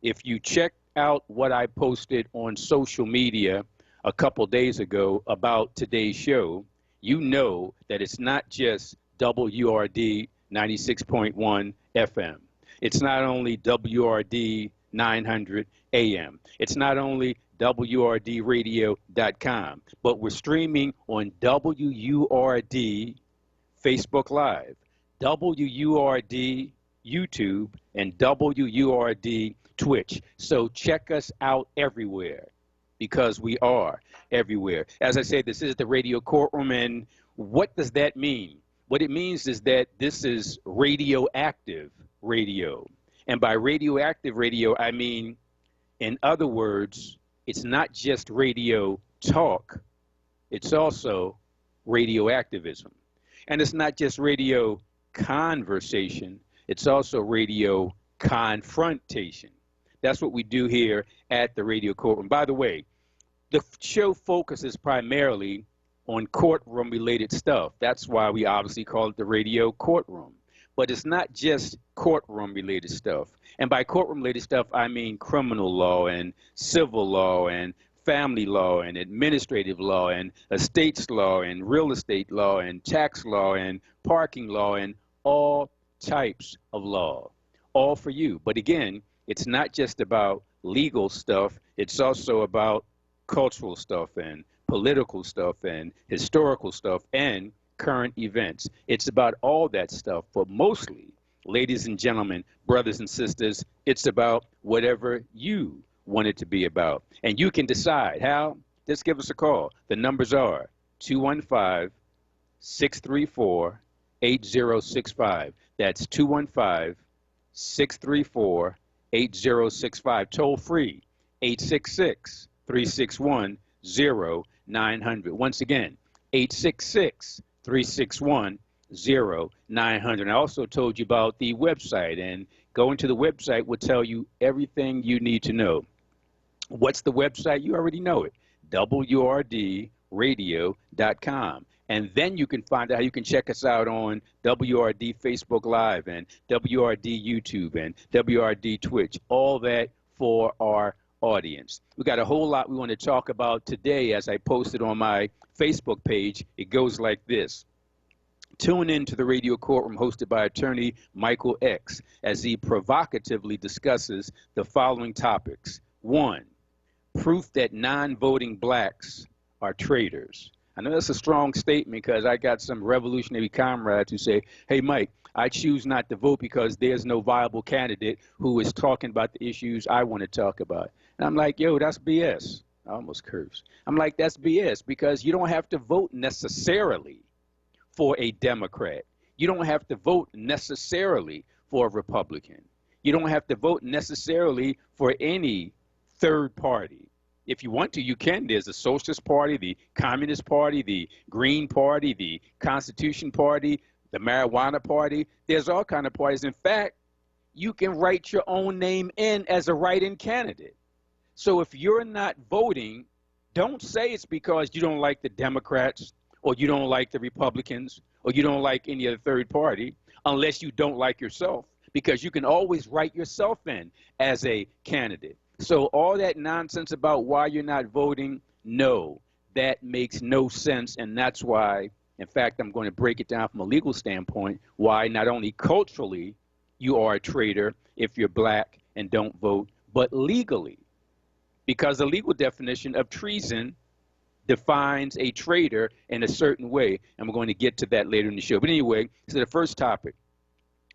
if you check out what I posted on social media a couple days ago about today's show, you know that it's not just WRD 96.1 FM. It's not only WRD 900 AM. It's not only WRDradio.com, but we're streaming on WURD Facebook Live, WURD YouTube, and WURD Twitch. So check us out everywhere because we are everywhere. As I say, this is the radio courtroom, and what does that mean? What it means is that this is radioactive radio. And by radioactive radio, I mean, in other words, it's not just radio talk, it's also radioactivism. And it's not just radio conversation, it's also radio confrontation. That's what we do here at the radio courtroom. By the way, the show focuses primarily on courtroom related stuff. That's why we obviously call it the radio courtroom. But it's not just courtroom related stuff. And by courtroom related stuff, I mean criminal law and civil law and family law and administrative law and estates law and real estate law and tax law and parking law and all types of law, all for you. But again, it's not just about legal stuff. It's also about cultural stuff and political stuff and historical stuff and current events. It's about all that stuff, but mostly, ladies and gentlemen, brothers and sisters, it's about whatever you want it to be about. And you can decide how. Just give us a call. The numbers are 215-634-8065. That's 215-634-8065. Toll free, 866-361-0900. Once again, 866-361-0900. I also told you about the website, and going to the website will tell you everything you need to know. What's the website? You already know it, WRDradio.com. And then you can find out how you can check us out on WRD Facebook Live and WRD YouTube and WRD Twitch, all that for our audience. We got a whole lot we want to talk about today. As I posted on my Facebook page, it goes like this. Tune in to the radio courtroom hosted by attorney Michael X as he provocatively discusses the following topics. 1, proof that non-voting blacks are traitors. I know that's a strong statement because I got some revolutionary comrades who say, hey, Mike, I choose not to vote because there's no viable candidate who is talking about the issues I want to talk about. And I'm like, yo, that's BS. I almost cursed. I'm like, that's BS because you don't have to vote necessarily for a Democrat. You don't have to vote necessarily for a Republican. You don't have to vote necessarily for any third party. If you want to, you can. There's the Socialist Party, the Communist Party, the Green Party, the Constitution Party, the Marijuana Party. There's all kinds of parties. In fact, you can write your own name in as a write-in candidate. So if you're not voting, don't say it's because you don't like the Democrats or you don't like the Republicans or you don't like any other third party, unless you don't like yourself, because you can always write yourself in as a candidate. So all that nonsense about why you're not voting, no, that makes no sense. And that's why, in fact, I'm going to break it down from a legal standpoint, why not only culturally you are a traitor if you're black and don't vote, but legally. Because the legal definition of treason defines a traitor in a certain way. And we're going to get to that later in the show. But anyway, so the first topic,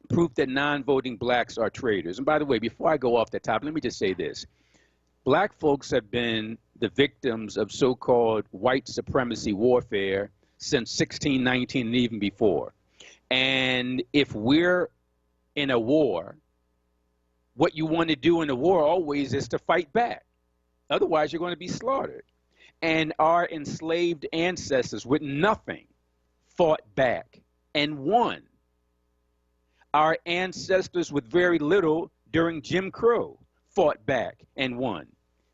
proof that non-voting blacks are traitors. And by the way, before I go off the topic, let me just say this. Black folks have been the victims of so-called white supremacy warfare since 1619 and even before. And if we're in a war, what you want to do in a war always is to fight back. Otherwise, you're going to be slaughtered. And our enslaved ancestors with nothing fought back and won. Our ancestors with very little during Jim Crow fought back and won.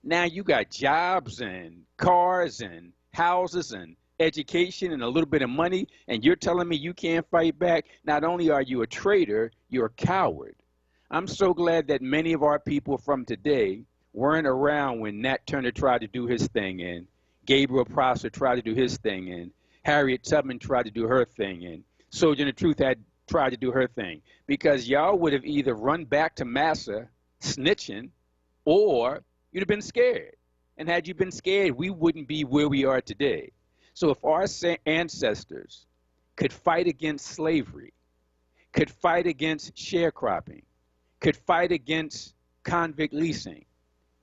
Now you got jobs and cars and houses and education and a little bit of money, and you're telling me you can't fight back? Not only are you a traitor, you're a coward. I'm so glad that many of our people from today weren't around when Nat Turner tried to do his thing and Gabriel Prosser tried to do his thing and Harriet Tubman tried to do her thing and Sojourner Truth had tried to do her thing. Because y'all would have either run back to Massa snitching or you'd have been scared. And had you been scared, we wouldn't be where we are today. So if our ancestors could fight against slavery, could fight against sharecropping, could fight against convict leasing,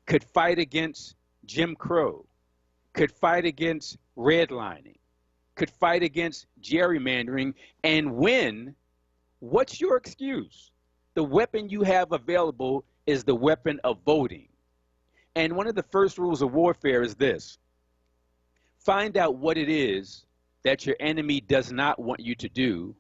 could fight against Jim Crow, could fight against redlining, could fight against gerrymandering and win, what's your excuse? The weapon you have available is the weapon of voting. And one of the first rules of warfare is this: find out what it is that your enemy does not want you to do,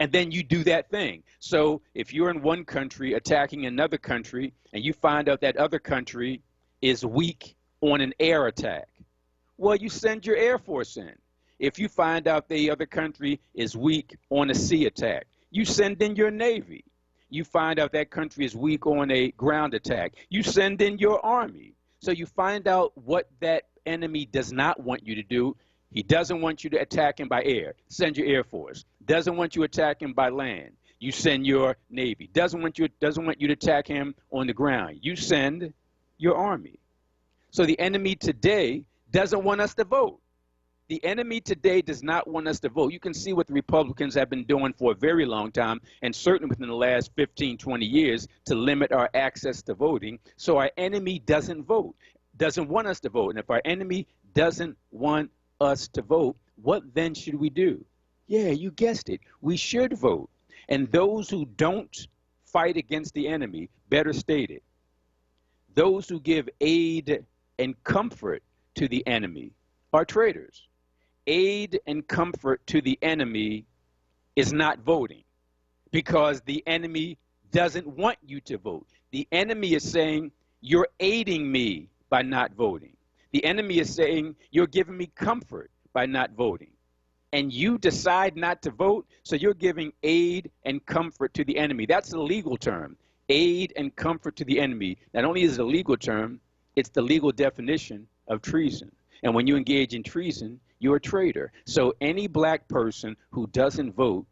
and then you do that thing. So if you're in one country attacking another country and you find out that other country is weak on an air attack, well, you send your Air Force in. If you find out the other country is weak on a sea attack, you send in your Navy. You find out that country is weak on a ground attack, you send in your Army. So you find out what that enemy does not want you to do. He doesn't want you to attack him by air. Send your Air Force. Doesn't want you to attack him by land. You send your Navy. Doesn't want you to attack him on the ground. You send your Army. So the enemy today doesn't want us to vote. The enemy today does not want us to vote. You can see what the Republicans have been doing for a very long time, and certainly within the last 15, 20 years, to limit our access to voting. So our enemy doesn't vote, doesn't want us to vote. And if our enemy doesn't want us to vote, what then should we do? Yeah, you guessed it. We should vote. And those who don't fight against the enemy, better stated, those who give aid and comfort to the enemy are traitors. Aid and comfort to the enemy is not voting, because the enemy doesn't want you to vote. The enemy is saying, you're aiding me by not voting. The enemy is saying, you're giving me comfort by not voting. And you decide not to vote, so you're giving aid and comfort to the enemy. That's the legal term, aid and comfort to the enemy. Not only is it a legal term, it's the legal definition of treason. And when you engage in treason, you're a traitor. So any black person who doesn't vote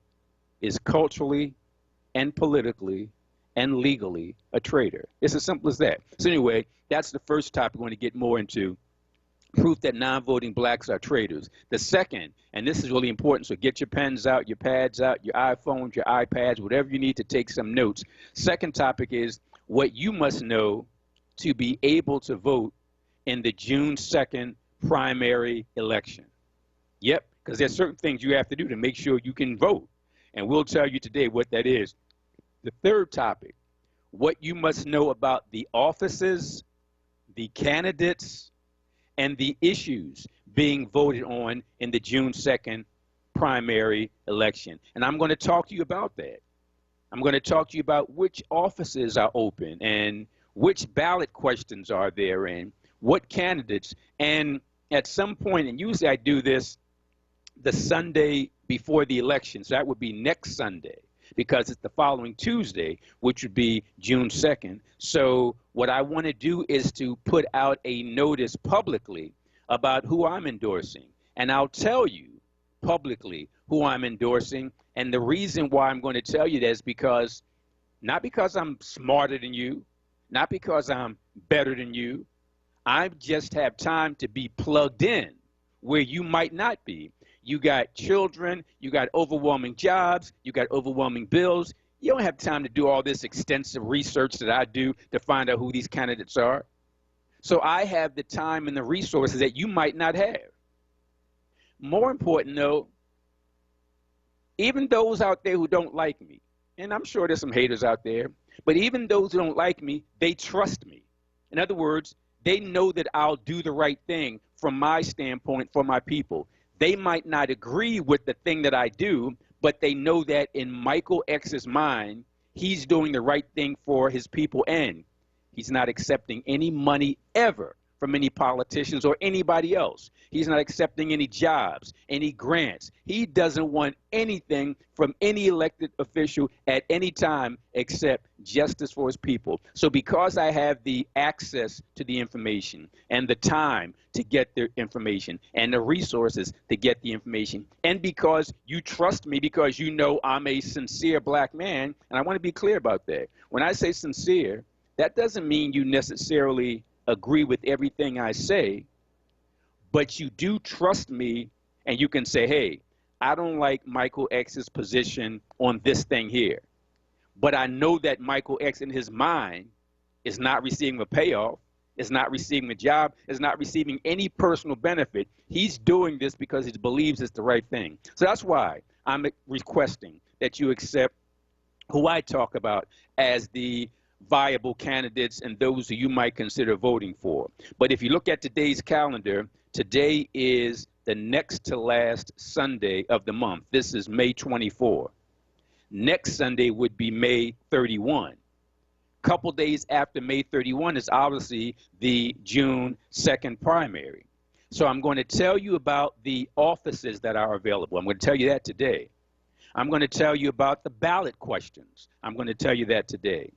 is culturally and politically and legally a traitor. It's as simple as that. So anyway, that's the first topic we're going to get more into, proof that non-voting blacks are traitors. The second, and this is really important, so get your pens out, your pads out, your iPhones, your iPads, whatever you need to take some notes. Second topic is what you must know to be able to vote in the June 2nd primary election. Yep, because there's certain things you have to do to make sure you can vote. And we'll tell you today what that is. The third topic, what you must know about the offices, the candidates, and the issues being voted on in the June 2nd primary election. And I'm going to talk to you about that. I'm going to talk to you about which offices are open and which ballot questions are there and what candidates. And at some point, and usually I do this the Sunday before the election, so that would be next Sunday, because it's the following Tuesday, which would be June 2nd. So what I want to do is to put out a notice publicly about who I'm endorsing. And I'll tell you publicly who I'm endorsing. And the reason why I'm going to tell you that is because, not because I'm smarter than you, not because I'm better than you. I just have time to be plugged in where you might not be. You got children, you got overwhelming jobs, you got overwhelming bills. You don't have time to do all this extensive research that I do to find out who these candidates are. So I have the time and the resources that you might not have. More important, though, even those out there who don't like me, and I'm sure there's some haters out there, but even those who don't like me, they trust me. In other words, they know that I'll do the right thing from my standpoint for my people. They might not agree with the thing that I do, but they know that in Michael X's mind, he's doing the right thing for his people, and he's not accepting any money ever from any politicians or anybody else. He's not accepting any jobs, any grants. He doesn't want anything from any elected official at any time except justice for his people. So because I have the access to the information and the time to get the information and the resources to get the information, and because you trust me because you know I'm a sincere black man, and I want to be clear about that. When I say sincere, that doesn't mean you necessarily agree with everything I say, but you do trust me, and you can say, hey, I don't like Michael X's position on this thing here, but I know that Michael X in his mind is not receiving a payoff, is not receiving a job, is not receiving any personal benefit. He's doing this because he believes it's the right thing. So that's why I'm requesting that you accept who I talk about as the viable candidates and those who you might consider voting for. But if you look at today's calendar, today is the next to last Sunday of the month. This is May 24. Next Sunday would be May 31. Couple days after May 31 is obviously the June 2nd primary. So I'm going to tell you about the offices that are available. I'm going to tell you that today. I'm going to tell you about the ballot questions. I'm going to tell you that today.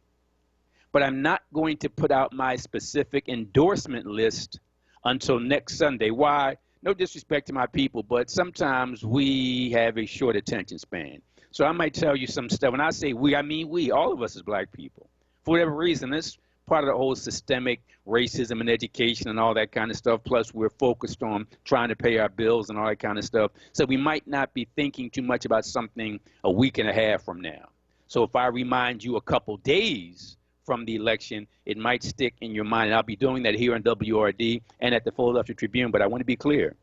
But I'm not going to put out my specific endorsement list until next Sunday. Why? No disrespect to my people, but sometimes we have a short attention span. So I might tell you some stuff. When I say we, I mean we, all of us as black people. For whatever reason, this part of the whole systemic racism and education and all that kind of stuff, plus we're focused on trying to pay our bills and all that kind of stuff. So we might not be thinking too much about something a week and a half from now. So if I remind you a couple days from the election, it might stick in your mind. And I'll be doing that here on WRD and at the Philadelphia Tribune, but I want to be clear.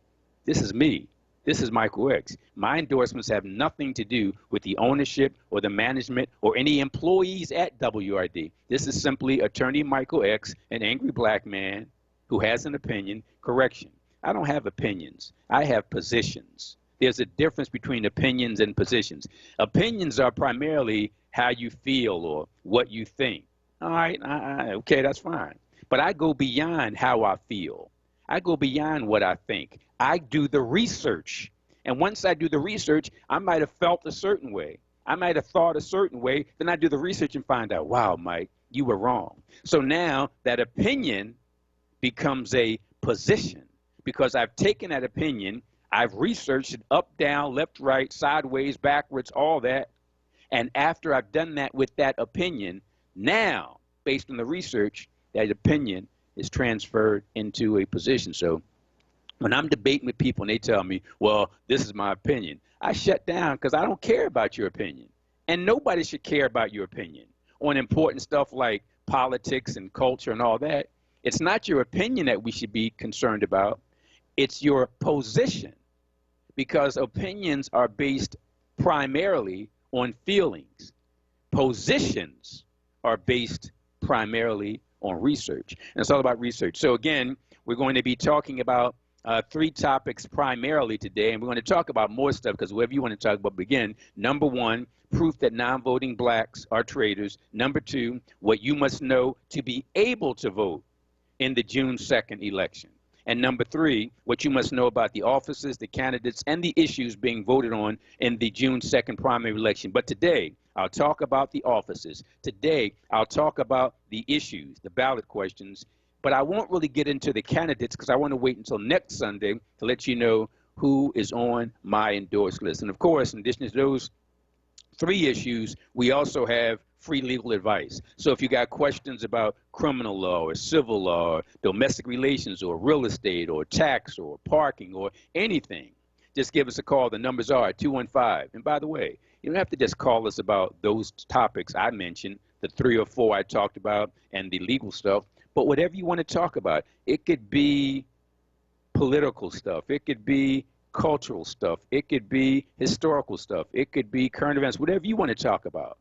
This is me. This is Michael X. My endorsements have nothing to do with the ownership or the management or any employees at WRD. This is simply Attorney Michael X, an angry black man who has an opinion. Correction, I don't have opinions. I have positions. There's a difference between opinions and positions. Opinions are primarily how you feel or what you think. All right, okay, that's fine. But I go beyond how I feel. I go beyond what I think. I do the research. And once I do the research, I might have felt a certain way. I might have thought a certain way. Then I do the research and find out, wow, Mike, you were wrong. So now that opinion becomes a position because I've taken that opinion, I've researched it up, down, left, right, sideways, backwards, all that. And after I've done that with that opinion, now, based on the research, that opinion is transferred into a position. So when I'm debating with people and they tell me, well, this is my opinion, I shut down because I don't care about your opinion. And nobody should care about your opinion on important stuff like politics and culture and all that. It's not your opinion that we should be concerned about. It's your position, because opinions are based primarily on feelings. Positions are based primarily on research. And it's all about research. So again, we're going to be talking about three topics primarily today, and we're going to talk about more stuff because whatever you want to talk about, begin. Number one, proof that non-voting blacks are traitors. Number two, what you must know to be able to vote in the June 2nd election. And number three, what you must know about the offices, the candidates, and the issues being voted on in the June 2nd primary election. But today, I'll talk about the offices. Today, I'll talk about the issues, the ballot questions, but I won't really get into the candidates because I want to wait until next Sunday to let you know who is on my endorsed list. And of course, in addition to those three issues, we also have free legal advice. So if you got questions about criminal law or civil law, or domestic relations or real estate or tax or parking or anything, just give us a call. The numbers are 215. And by the way, you don't have to just call us about those topics I mentioned, the 3 or 4 I talked about, and the legal stuff. But whatever you want to talk about, it could be political stuff. It could be cultural stuff. It could be historical stuff. It could be current events, whatever you want to talk about.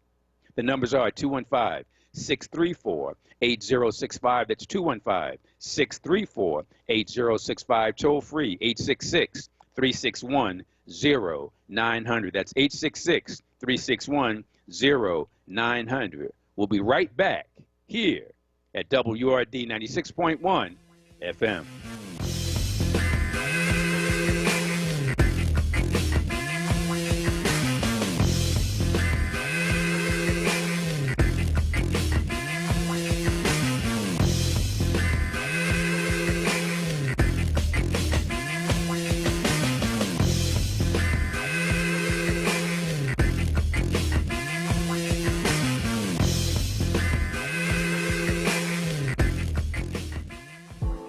The numbers are 215-634-8065. That's 215-634-8065. Toll free, 866-361-0900. That's 866-361-0900. We'll be right back here at WRD 96.1 FM.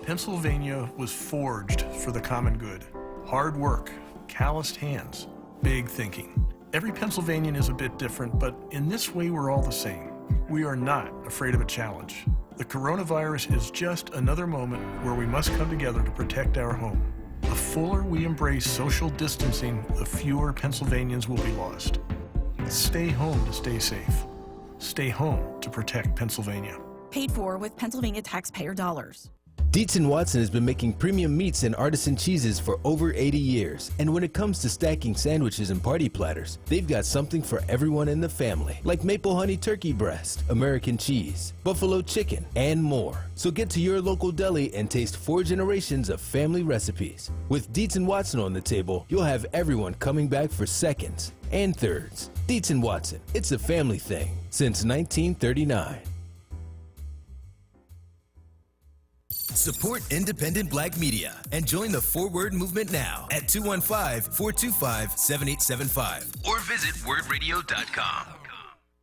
Pennsylvania was forged for the common good. Hard work, calloused hands, big thinking. Every Pennsylvanian is a bit different, but in this way we're all the same. We are not afraid of a challenge. The coronavirus is just another moment where we must come together to protect our home. The fuller we embrace social distancing, the fewer Pennsylvanians will be lost. Stay home to stay safe. Stay home to protect Pennsylvania. Paid for with Pennsylvania taxpayer dollars. Dietz & Watson has been making premium meats and artisan cheeses for over 80 years. And when it comes to stacking sandwiches and party platters, they've got something for everyone in the family, like maple honey turkey breast, American cheese, buffalo chicken, and more. So get to your local deli and taste 4 generations of family recipes. With Dietz & Watson on the table, you'll have everyone coming back for seconds and thirds. Dietz & Watson, it's a family thing since 1939. Support independent black media and join the Forward movement now at 215-425-7875 or visit wordradio.com.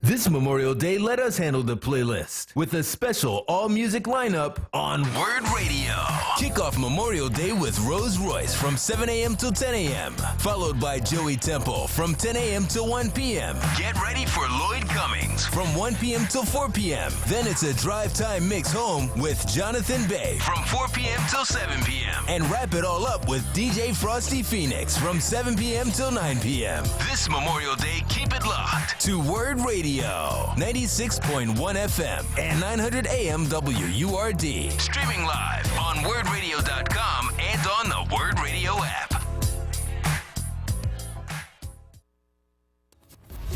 This Memorial Day, let us handle the playlist with a special all-music lineup on Wurd Radio. Kick off Memorial Day with Rose Royce from 7 a.m. till 10 a.m., followed by Joey Temple from 10 a.m. till 1 p.m. Get ready for Lloyd Cummings from 1 p.m. till 4 p.m. Then it's a drive time mix home with Jonathan Bay from 4 p.m. till 7 p.m. And wrap it all up with DJ Frosty Phoenix from 7 p.m. till 9 p.m. This Memorial Day, keep it locked to Wurd Radio, 96.1 FM and 900 AM WURD. Streaming live on wordradio.com and on the Wurd Radio app.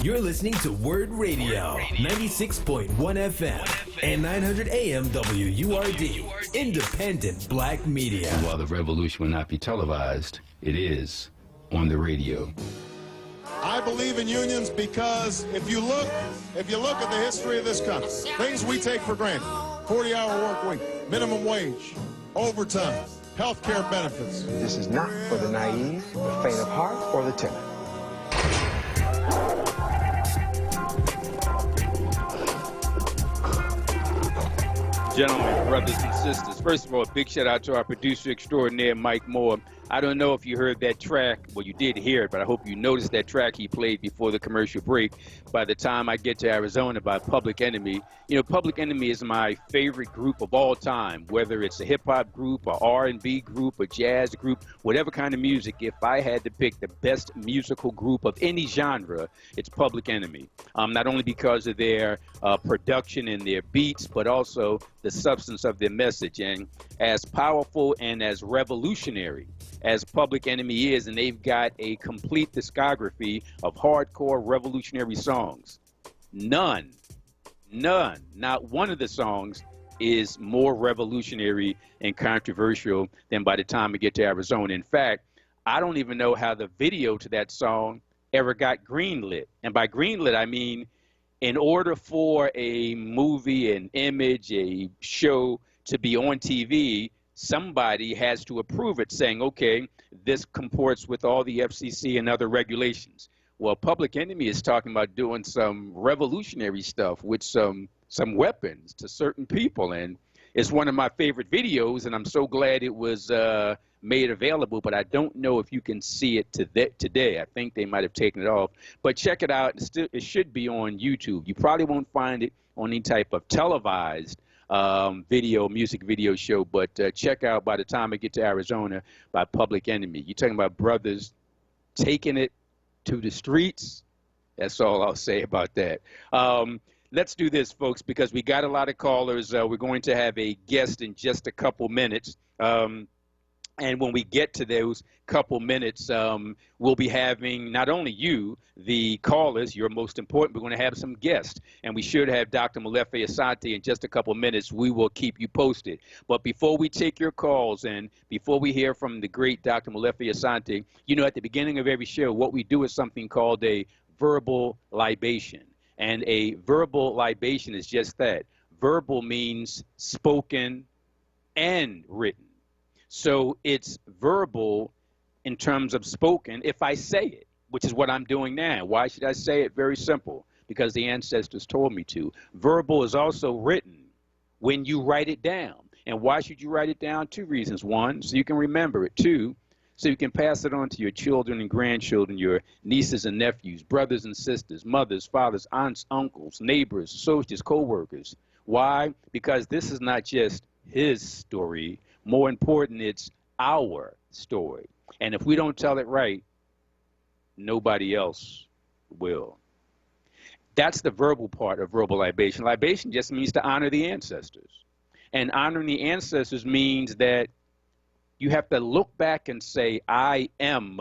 You're listening to Wurd Radio, 96.1 FM and 900 AM WURD. Independent black media. And while the revolution will not be televised, it is on the radio. I believe in unions because if you look at the history of this country, things we take for granted, 40-hour work week, minimum wage, overtime, health care benefits. This is not for the naive, the faint of heart, or the timid. Gentlemen, brothers and sisters, first of all, a big shout out to our producer extraordinaire, Mike Moore. I don't know if you heard that track. Well, you did hear it, but I hope you noticed that track he played before the commercial break. By the time I get to Arizona, by Public Enemy. You know, Public Enemy is my favorite group of all time, whether it's a hip-hop group, a R&B group, a jazz group, whatever kind of music. If I had to pick the best musical group of any genre, it's Public Enemy. Not only because of their production and their beats, but also the substance of their message. And as powerful and as revolutionary as Public Enemy is, and they've got a complete discography of hardcore revolutionary songs. Not one of the songs is more revolutionary and controversial than by the time we get to Arizona. In fact, I don't even know how the video to that song ever got greenlit. And by greenlit, I mean, in order for a movie, an image, a show to be on TV, somebody has to approve it, saying, okay, this comports with all the FCC and other regulations. Well, Public Enemy is talking about doing some revolutionary stuff with some weapons to certain people. And it's one of my favorite videos, and I'm so glad it was made available, but I don't know if you can see it today. I think they might have taken it off. But check it out. It should be on YouTube. You probably won't find it on any type of televised music video show, but check out By the Time I Get to Arizona by Public Enemy. You're talking about brothers taking it to the streets. That's all I'll say about that. Let's do this, folks, because we got a lot of callers. We're going to have a guest in just a couple minutes. And when we get to those couple minutes, we'll be having not only you, the callers, you're most important, we're going to have some guests. And we should have Dr. Molefe Asante in just a couple minutes. We will keep you posted. But before we take your calls and before we hear from the great Dr. Molefe Asante, you know, at the beginning of every show, what we do is something called a verbal libation. And a verbal libation is just that. Verbal means spoken and written. So it's verbal in terms of spoken if I say it, which is what I'm doing now. Why should I say it? Very simple, because the ancestors told me to. Verbal is also written when you write it down. And why should you write it down? Two reasons. One, so you can remember it. Two, so you can pass it on to your children and grandchildren, your nieces and nephews, brothers and sisters, mothers, fathers, aunts, uncles, neighbors, associates, co-workers. Why? Because this is not just his story. More important, it's our story. And if we don't tell it right, nobody else will. That's the verbal part of verbal libation. Libation just means to honor the ancestors. And honoring the ancestors means that you have to look back and say, I am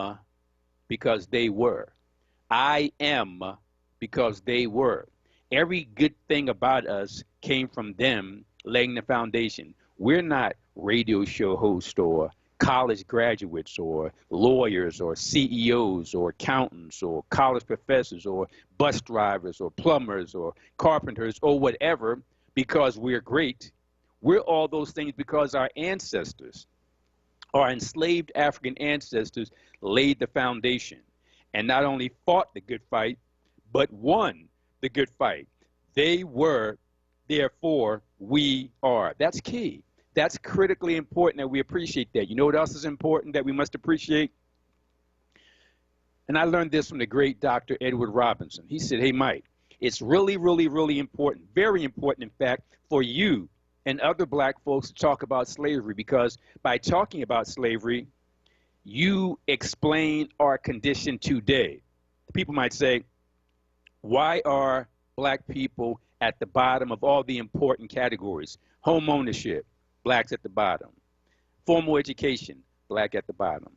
because they were. I am because they were. Every good thing about us came from them laying the foundation. We're not radio show hosts or college graduates or lawyers or CEOs or accountants or college professors or bus drivers or plumbers or carpenters or whatever because we're great. We're all those things because our ancestors, our enslaved African ancestors, laid the foundation and not only fought the good fight, but won the good fight. They were, therefore we are. That's key. That's critically important that we appreciate that. You know what else is important that we must appreciate? And I learned this from the great Dr. Edward Robinson. He said, hey, Mike, it's really, really, really important, very important, in fact, for you and other black folks to talk about slavery, because by talking about slavery, you explain our condition today. People might say, why are black people at the bottom of all the important categories? Home ownership, blacks at the bottom. Formal education, black at the bottom.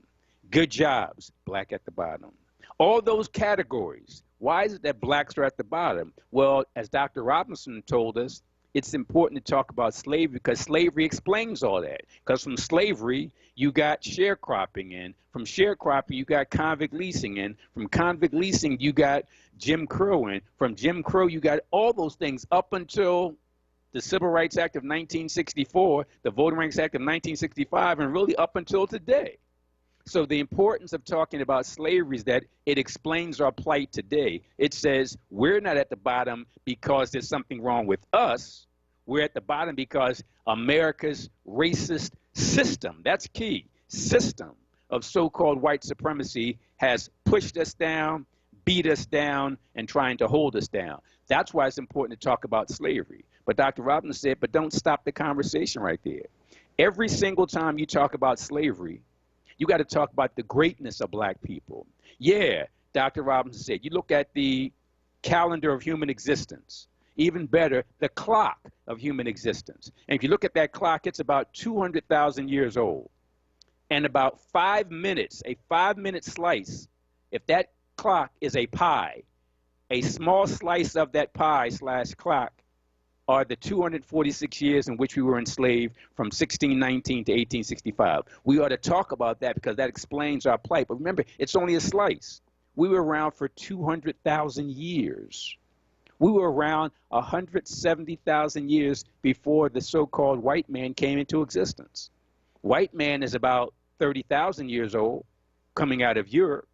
Good jobs, black at the bottom. All those categories, why is it that blacks are at the bottom? Well, as Dr. Robinson told us, it's important to talk about slavery because slavery explains all that. Because from slavery, you got sharecropping, and from sharecropping, you got convict leasing, and from convict leasing, you got Jim Crow, and from Jim Crow, you got all those things up until the Civil Rights Act of 1964, the Voting Rights Act of 1965, and really up until today. So the importance of talking about slavery is that it explains our plight today. It says we're not at the bottom because there's something wrong with us. We're at the bottom because America's racist system, that's key, system of so-called white supremacy has pushed us down, beat us down, and trying to hold us down. That's why it's important to talk about slavery. But Dr. Robinson said, but don't stop the conversation right there. Every single time you talk about slavery, you got to talk about the greatness of black people. Yeah, Dr. Robinson said, you look at the calendar of human existence, even better, the clock of human existence. And if you look at that clock, it's about 200,000 years old. And about 5 minutes, a 5-minute slice, if that clock is a pie, a small slice of that pie / clock are the 246 years in which we were enslaved from 1619 to 1865. We ought to talk about that because that explains our plight. But remember, it's only a slice. We were around for 200,000 years. We were around 170,000 years before the so-called white man came into existence. White man is about 30,000 years old, coming out of Europe.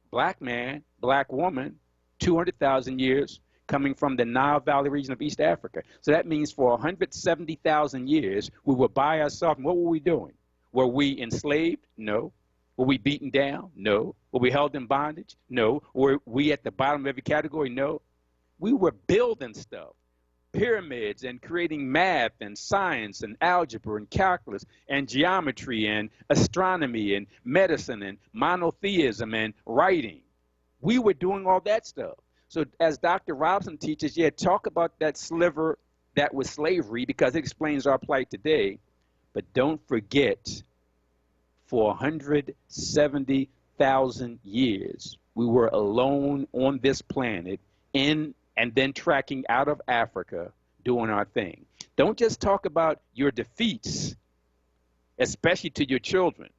Black man, black woman, 200,000 years, coming from the Nile Valley region of East Africa. So that means for 170,000 years, we were by ourselves. And what were we doing? Were we enslaved? No. Were we beaten down? No. Were we held in bondage? No. Were we at the bottom of every category? No. We were building stuff, pyramids, and creating math and science and algebra and calculus and geometry and astronomy and medicine and monotheism and writing. We were doing all that stuff. So as Dr. Robinson teaches, yeah, talk about that sliver that was slavery because it explains our plight today. But don't forget for 170,000 years. We were alone on this planet and then tracking out of Africa doing our thing. Don't just talk about your defeats, especially to your children.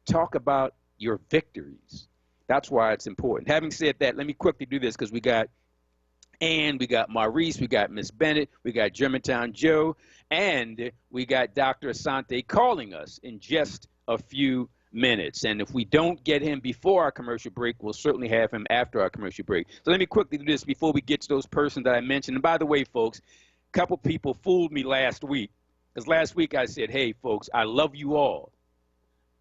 Talk about your victories. That's why it's important. Having said that, let me quickly do this because we got Ann, we got Maurice, we got Miss Bennett, we got Germantown Joe, and we got Dr. Asante calling us in just a few minutes. And if we don't get him before our commercial break, we'll certainly have him after our commercial break. So let me quickly do this before we get to those persons that I mentioned. And by the way, folks, a couple people fooled me last week. Because last week I said, hey, folks, I love you all.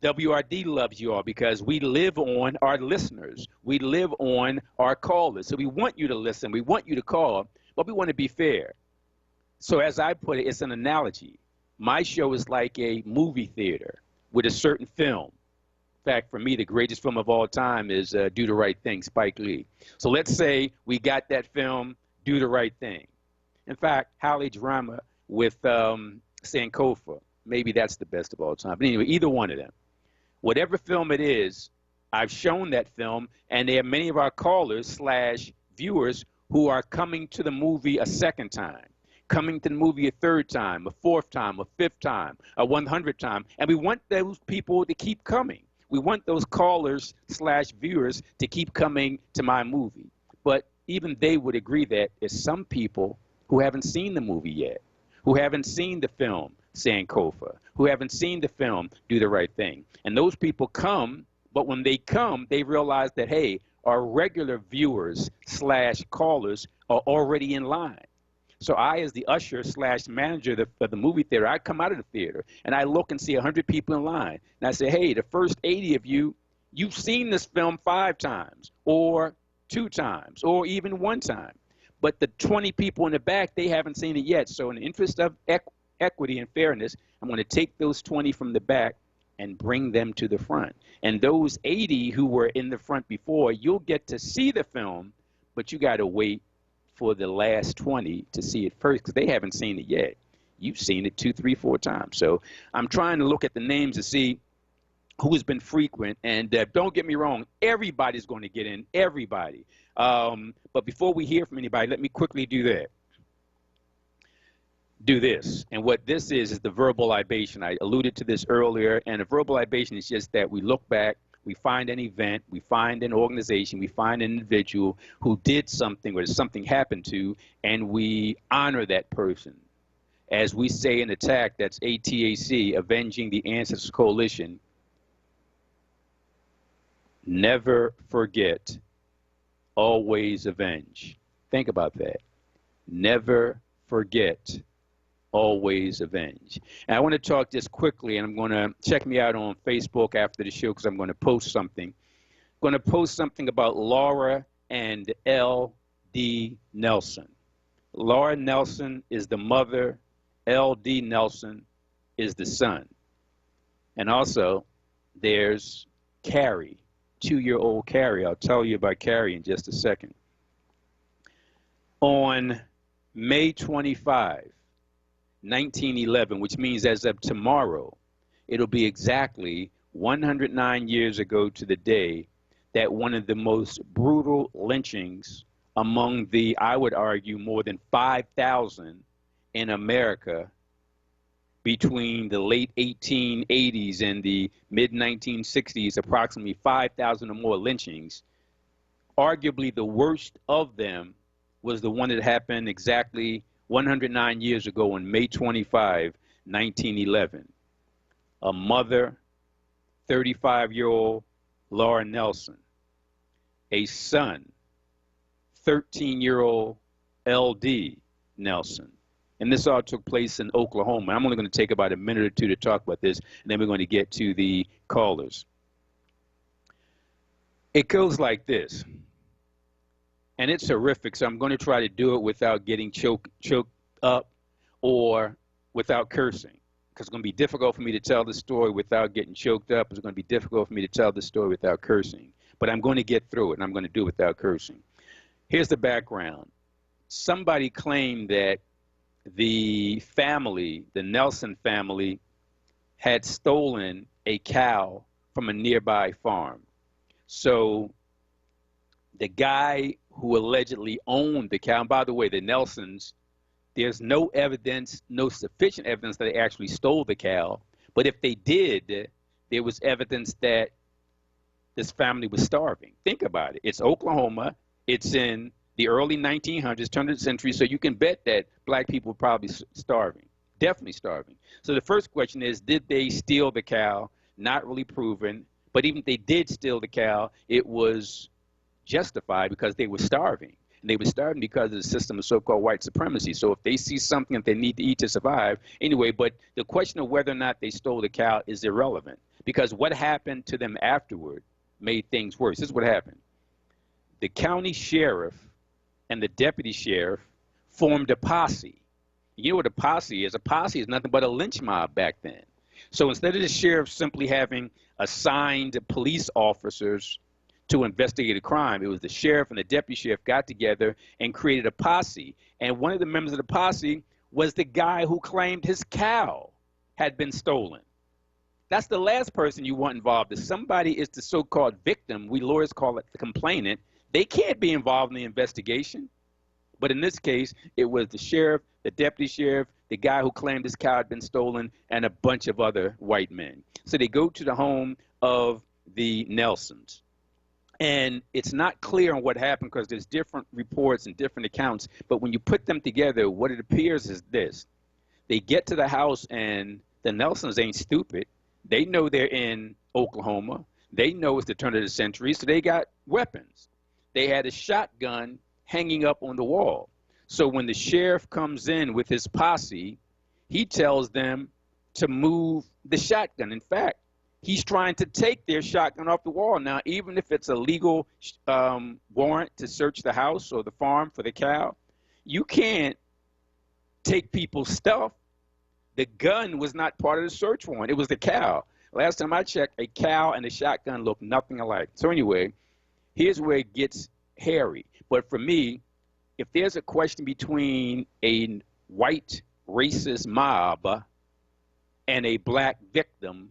WRD loves you all because we live on our listeners. We live on our callers. So we want you to listen. We want you to call, but we want to be fair. So as I put it, it's an analogy. My show is like a movie theater with a certain film. In fact, for me, the greatest film of all time is Do the Right Thing, Spike Lee. So let's say we got that film, Do the Right Thing. In fact, Halle Drama with Sankofa, maybe that's the best of all time. But anyway, either one of them. Whatever film it is, I've shown that film, and there are many of our callers / viewers who are coming to the movie a second time, coming to the movie a third time, a fourth time, a fifth time, a 100th time, and we want those people to keep coming. We want those callers / viewers to keep coming to my movie. But even they would agree that there's some people who haven't seen the movie yet, who haven't seen the film Sankofa, who haven't seen the film Do the Right Thing. And those people come, but when they come, they realize that, hey, our regular viewers / callers are already in line. So I, as the usher / manager of the movie theater, I come out of the theater, and I look and see 100 people in line. And I say, hey, the first 80 of you, you've seen this film 5 times, or 2 times, or even 1 time. But the 20 people in the back, they haven't seen it yet. So in the interest of equity and fairness, I'm going to take those 20 from the back and bring them to the front. And those 80 who were in the front before, you'll get to see the film, but you got to wait for the last 20 to see it first because they haven't seen it yet. You've seen it 2, 3, 4 times. So I'm trying to look at the names to see who's been frequent. And don't get me wrong, everybody's going to get in, everybody. But before we hear from anybody, let me quickly do that. Do this. And what this is the verbal libation. I alluded to this earlier, and a verbal libation is just that we look back, we find an event, we find an organization, we find an individual who did something or something happened to, and we honor that person. As we say in ATTAC, that's ATAC, Avenging the Ancestors Coalition, never forget, always avenge. Think about that. Never forget, always avenge. And I want to talk just quickly, and I'm going to check me out on Facebook after the show because I'm going to post something. I'm going to post something about Laura and L.D. Nelson. Laura Nelson is the mother. L.D. Nelson is the son. And also, there's Carrie, 2-year-old Carrie. I'll tell you about Carrie in just a second. On May 25, 1911, which means as of tomorrow, it'll be exactly 109 years ago to the day that one of the most brutal lynchings among the, I would argue, more than 5,000 in America between the late 1880s and the mid-1960s, approximately 5,000 or more lynchings. Arguably the worst of them was the one that happened exactly 109 years ago on May 25, 1911. A mother, 35-year-old Laura Nelson. A son, 13-year-old L.D. Nelson. And this all took place in Oklahoma. I'm only going to take about a minute or two to talk about this, and then we're going to get to the callers. It goes like this. And it's horrific, so I'm going to try to do it without getting choked up or without cursing. Because it's going to be difficult for me to tell the story without getting choked up. It's going to be difficult for me to tell the story without cursing. But I'm going to get through it, and I'm going to do it without cursing. Here's the background. Somebody claimed that the family, the Nelson family, had stolen a cow from a nearby farm. So the guy who allegedly owned the cow, and by the way, the Nelsons, there's no evidence, no sufficient evidence that they actually stole the cow. But if they did, there was evidence that this family was starving. Think about it. It's Oklahoma. It's in the early 1900s, turn of the century, so you can bet that black people were probably starving, definitely starving. So the first question is, did they steal the cow? Not really proven. But even if they did steal the cow, it was justified because they were starving. And they were starving because of the system of so-called white supremacy. So if they see something that they need to eat to survive, anyway, but the question of whether or not they stole the cow is irrelevant, because what happened to them afterward made things worse. This is what happened. The county sheriff and the deputy sheriff formed a posse. You know what a posse is? A posse is nothing but a lynch mob back then. So instead of the sheriff simply having assigned police officers to investigate a crime, it was the sheriff and the deputy sheriff got together and created a posse. And one of the members of the posse was the guy who claimed his cow had been stolen. That's the last person you want involved. If somebody is the so-called victim, we lawyers call it the complainant, they can't be involved in the investigation. But in this case, it was the sheriff, the deputy sheriff, the guy who claimed his cow had been stolen, and a bunch of other white men. So they go to the home of the Nelsons. And it's not clear on what happened because there's different reports and different accounts. But when you put them together, what it appears is this. They get to the house, and the Nelsons ain't stupid. They know they're in Oklahoma. They know it's the turn of the century, so they got weapons. They had a shotgun hanging up on the wall. So when the sheriff comes in with his posse, he tells them to move the shotgun. In fact, he's trying to take their shotgun off the wall. Now, even if it's a legal warrant to search the house or the farm for the cow, you can't take people's stuff. The gun was not part of the search warrant. It was the cow. Last time I checked, a cow and a shotgun look nothing alike. So anyway, here's where it gets hairy. But for me, if there's a question between a white racist mob and a black victim,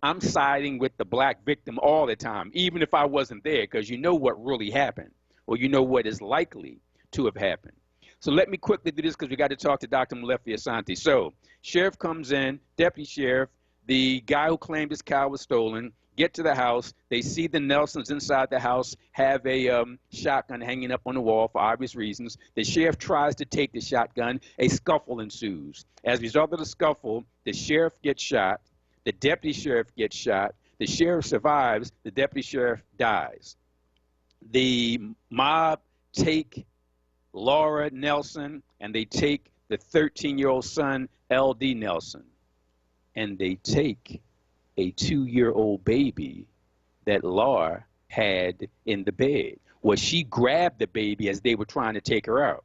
I'm siding with the black victim all the time, even if I wasn't there, because you know what really happened, or you know what is likely to have happened. So let me quickly do this because we got to talk to Dr. Malefi Asante. So sheriff comes in, deputy sheriff, the guy who claimed his cow was stolen, get to the house. They see the Nelsons inside the house have a shotgun hanging up on the wall for obvious reasons. The sheriff tries to take the shotgun. A scuffle ensues. As a result of the scuffle, the sheriff gets shot. The deputy sheriff gets shot. The sheriff survives. The deputy sheriff dies. The mob take Laura Nelson, and they take the 13-year-old son, L.D. Nelson, and they take a 2-year-old baby that Laura had in the bed. Well, she grabbed the baby as they were trying to take her out.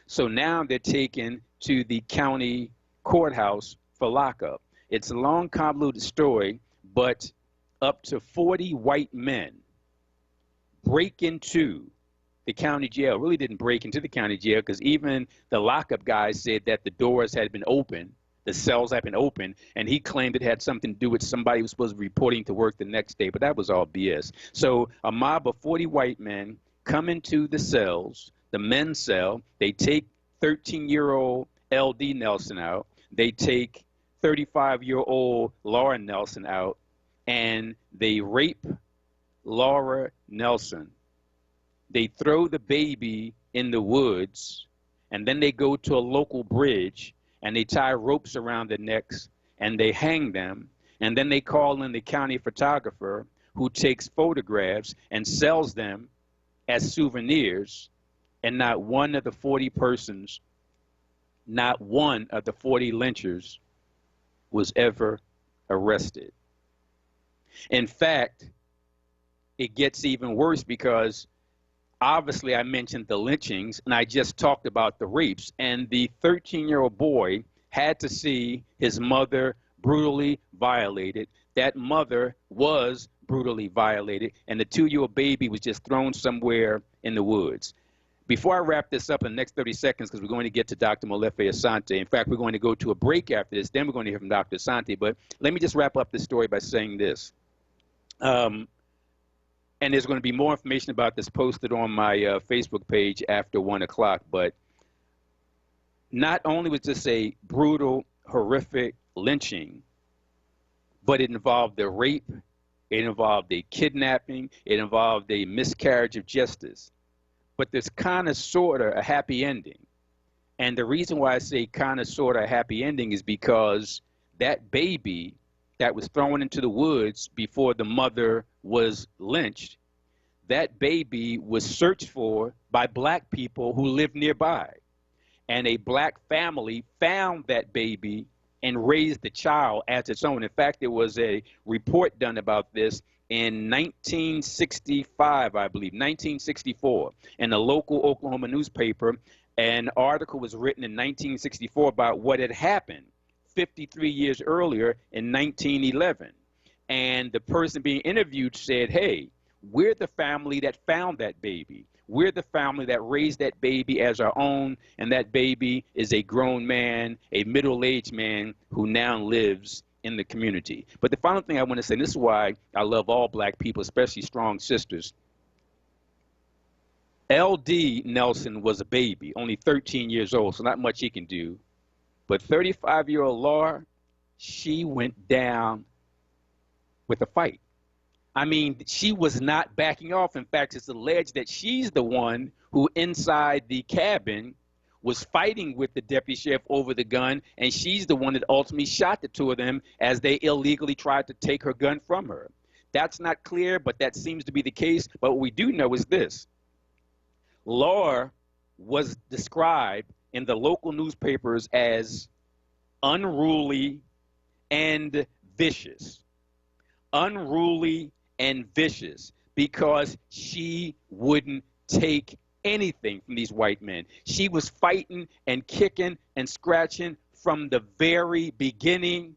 So now they're taken to the county courthouse for lockup. It's a long, convoluted story, but up to 40 white men break into the county jail. Really didn't break into the county jail because even the lockup guys said that the doors had been open, the cells had been open, and he claimed it had something to do with somebody who was supposed to be reporting to work the next day, but that was all BS. So a mob of 40 white men come into the cells, the men's cell. They take 13-year-old L.D. Nelson out. They take 35-year-old Laura Nelson out, and they rape Laura Nelson. They throw the baby in the woods, and then they go to a local bridge, and they tie ropes around their necks, and they hang them, and then they call in the county photographer who takes photographs and sells them as souvenirs, and not one of the 40 persons, not one of the 40 lynchers was ever arrested. In fact, it gets even worse because obviously I mentioned the lynchings and I just talked about the rapes, and the 13-year-old boy had to see his mother brutally violated. That mother was brutally violated, and the 2-year-old baby was just thrown somewhere in the woods. Before I wrap this up in the next 30 seconds, because we're going to get to Dr. Molefe Asante. In fact, we're going to go to a break after this. Then we're going to hear from Dr. Asante. But let me just wrap up this story by saying this. And there's going to be more information about this posted on my Facebook page after 1 o'clock. But not only was this a brutal, horrific lynching, but it involved a rape, it involved a kidnapping, it involved a miscarriage of justice. But there's kind of sort of a happy ending. And the reason why I say kind of sort of a happy ending is because that baby that was thrown into the woods before the mother was lynched, that baby was searched for by black people who lived nearby. And a black family found that baby and raised the child as its own. In fact, there was a report done about this in 1965, I believe, 1964, in a local Oklahoma newspaper. An article was written in 1964 about what had happened 53 years earlier in 1911. And the person being interviewed said, hey, we're the family that found that baby. We're the family that raised that baby as our own, and that baby is a grown man, a middle-aged man who now lives in the community. But the final thing I want to say, and this is why I love all black people, especially strong sisters. L.D. Nelson was a baby, only 13 years old, so not much he can do. But 35-year-old Laura, she went down with a fight. I mean, she was not backing off. In fact, it's alleged that she's the one who inside the cabin was fighting with the deputy sheriff over the gun, and she's the one that ultimately shot the two of them as they illegally tried to take her gun from her. That's not clear, but that seems to be the case. But what we do know is this. Laura was described in the local newspapers as unruly and vicious. Unruly and vicious because she wouldn't take anything from these white men. She was fighting and kicking and scratching from the very beginning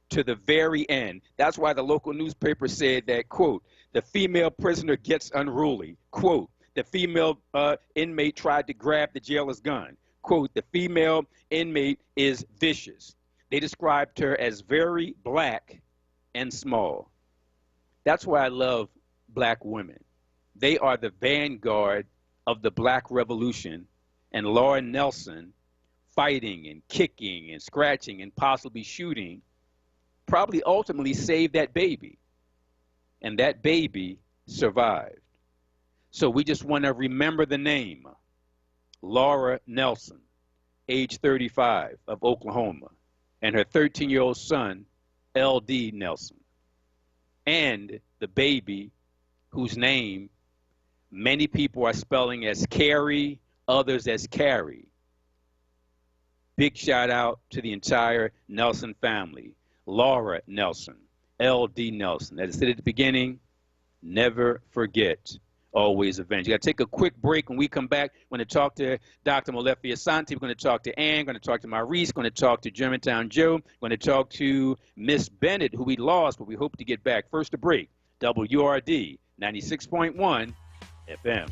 to the very end. That's why the local newspaper said that, quote, the female prisoner gets unruly. Quote, the female inmate tried to grab the jailer's gun. Quote, the female inmate is vicious. They described her as very black and small. That's why I love black women. They are the vanguard of the black revolution, and Laura Nelson fighting and kicking and scratching and possibly shooting probably ultimately saved that baby, and that baby survived. So we just want to remember the name, Laura Nelson, age 35, of Oklahoma, and her 13-year-old son, L.D. Nelson, and the baby whose name many people are spelling as Carrie, others as Carrie. Big shout out to the entire Nelson family. Laura Nelson, L.D. Nelson. As I said at the beginning, never forget, always avenge. You got to take a quick break. When we come back, we're going to talk to Dr. Molefe Asante. We're going to talk to Ann. We're going to talk to Maurice. We're going to talk to Germantown Joe. We're going to talk to Miss Bennett, who we lost, but we hope to get back. First, a break. WRD 96.1 FM.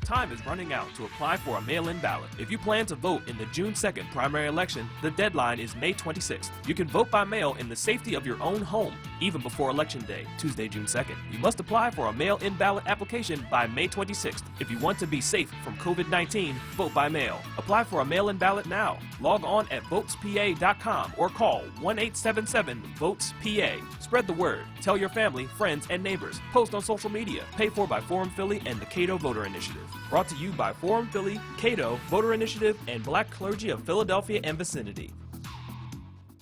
Time is running out to apply for a mail-in ballot. If you plan to vote in the June 2nd primary election, the deadline is May 26th. You can vote by mail in the safety of your own home, even before Election Day, Tuesday, June 2nd. You must apply for a mail-in ballot application by May 26th. If you want to be safe from COVID-19, vote by mail. Apply for a mail-in ballot now. Log on at votespa.com or call 1-877-VOTES-PA. Spread the word. Tell your family, friends, and neighbors. Post on social media. Paid for by Forum Philly and the Cato Voter Initiative. Brought to you by Forum Philly, Cato, Voter Initiative, and Black Clergy of Philadelphia and vicinity.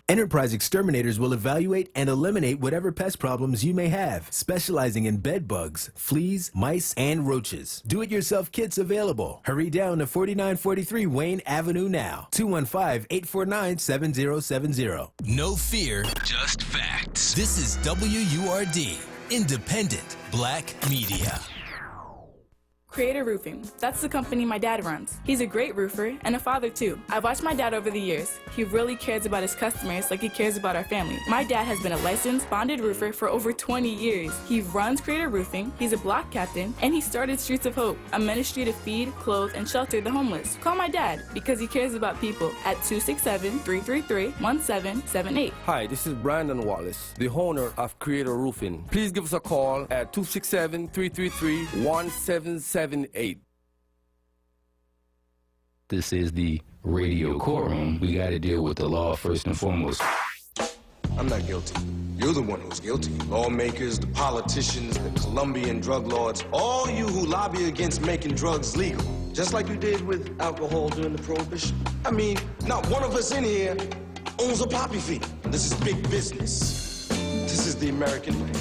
Enterprise Exterminators will evaluate and eliminate whatever pest problems you may have, specializing in bed bugs, fleas, mice, and roaches. Do-it-yourself kits available. Hurry down to 4943 Wayne Avenue now. 215-849-7070. No fear, just facts. This is WURD, Independent Black Media. Creator Roofing. That's the company my dad runs. He's a great roofer and a father too. I've watched my dad over the years. He really cares about his customers like he cares about our family. My dad has been a licensed, bonded roofer for over 20 years. He runs Creator Roofing, he's a block captain, and he started Streets of Hope, a ministry to feed, clothe, and shelter the homeless. Call my dad because he cares about people at 267-333-1778. Hi, this is Brandon Wallace, the owner of Creator Roofing. Please give us a call at 267-333-1778. This is the radio courtroom. We got to deal with the law first and foremost. I'm not guilty. You're the one who's guilty. Lawmakers, the politicians, the Colombian drug lords, all you who lobby against making drugs legal, just like you did with alcohol during the Prohibition. I mean, not one of us in here owns a poppy field. This is big business. This is the American way.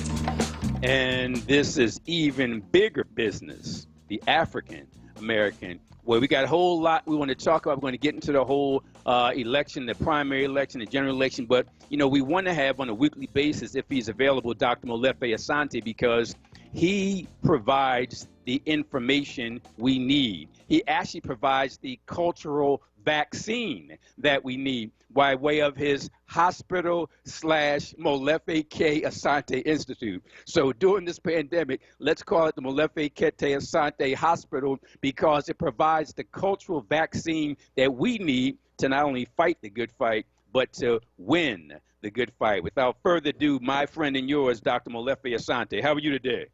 And this is even bigger business, the African American. Well, we got a whole lot we want to talk about. We're going to get into the whole election, the primary election, the general election. But, you know, we want to have on a weekly basis, if he's available, Dr. Molefe Asante, because he provides the information we need. He actually provides the cultural vaccine that we need by way of his hospital/Molefe K. Asante Institute. So during this pandemic, let's call it the Molefe K. Asante Hospital because it provides the cultural vaccine that we need to not only fight the good fight, but to win the good fight. Without further ado, my friend and yours, Dr. Molefe Asante. How are you today?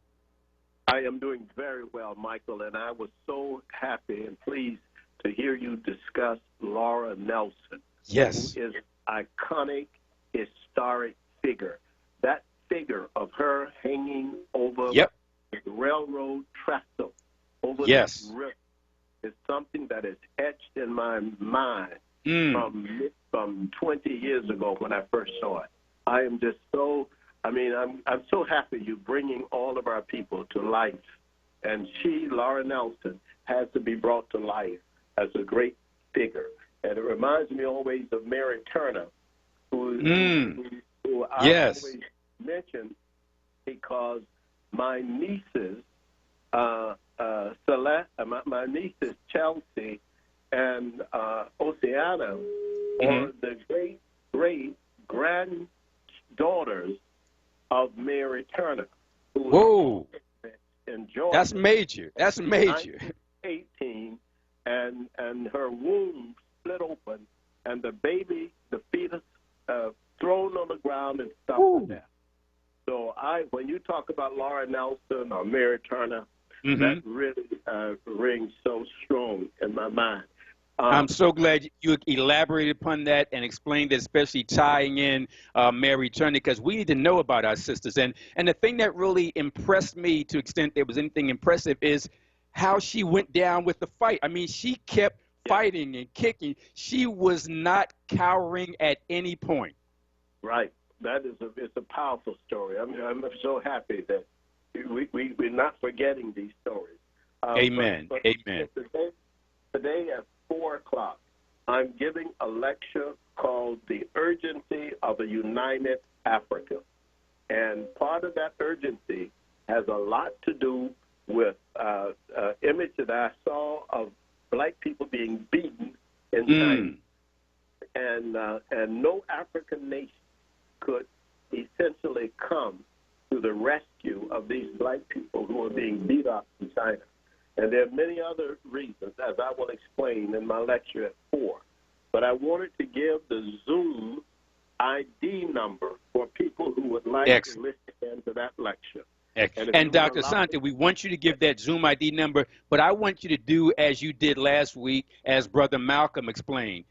I am doing very well, Michael, and I was so happy and pleased to hear you discuss Laura Nelson. Yes. Who is an iconic, historic figure. That figure of her hanging over the railroad trestle over the river is something that is etched in my mind from 20 years ago when I first saw it. I am just so, I'm so happy you're bringing all of our people to life. And she, Laura Nelson, has to be brought to life as a great figure. And it reminds me always of Mary Turner, who I always mention because my nieces, my nieces Chelsea and Oceana are the great granddaughters of Mary Turner. Whoa! In Georgia. That's major. That's major. 18, and her womb split open, and the baby, the fetus, thrown on the ground and stuff like that. So when you talk about Laura Nelson or Mary Turner, that really rings so strong in my mind. I'm so glad you elaborated upon that and explained it, especially tying in Mary Turner, because we need to know about our sisters. And the thing that really impressed me, to the extent there was anything impressive, is how she went down with the fight. I mean, she kept fighting and kicking. She was not cowering at any point. Right. That is it's a powerful story. I'm so happy that we're not forgetting these stories. Amen. Amen. Today at 4 o'clock, I'm giving a lecture called The Urgency of a United Africa. And part of that urgency has a lot to do with an image that I saw of black people being beaten in China. And no African nation could essentially come to the rescue of these black people who are being beat up in China. And there are many other reasons, as I will explain in my lecture at 4. But I wanted to give the Zoom ID number for people who would like to listen to that lecture. And Dr. Asante, we want you to give that Zoom ID number, but I want you to do as you did last week, as Brother Malcolm explained.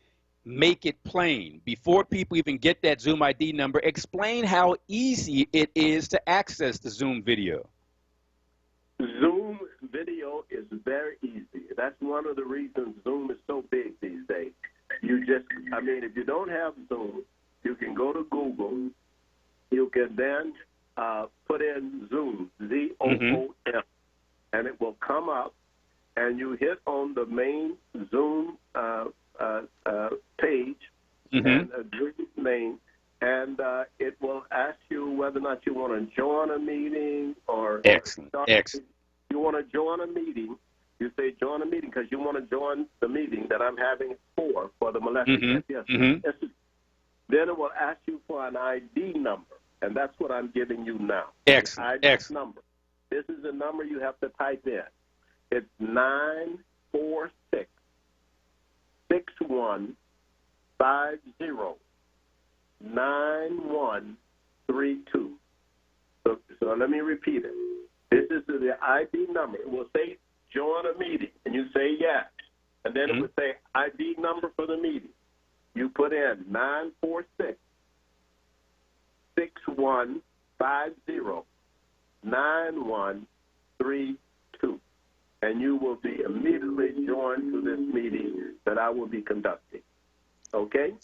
Make it plain. Before people even get that Zoom ID number, explain how easy it is to access the Zoom video. Zoom video is very easy. That's one of the reasons Zoom is so big these days. If you don't have Zoom, You can go to Google. You can then put in Zoom, Z-O-O-M, and it will come up, and you hit on the main Zoom page and a Zoom name, and it will ask you whether or not you want to join a meeting or Excellent. You want to join a meeting. You say join a meeting because you want to join the meeting that I'm having for the Molested Yes. Then it will ask you for an ID number, and that's what I'm giving you now. Excellent. ID number. This is the number you have to type in. It's 946-6150-9132. So let me repeat it. This is the ID number. It will say join a meeting, and you say yes. And then it will say ID number for the meeting. You put in 946-6150-9132, and you will be immediately joined to this meeting that I will be conducting. Okay?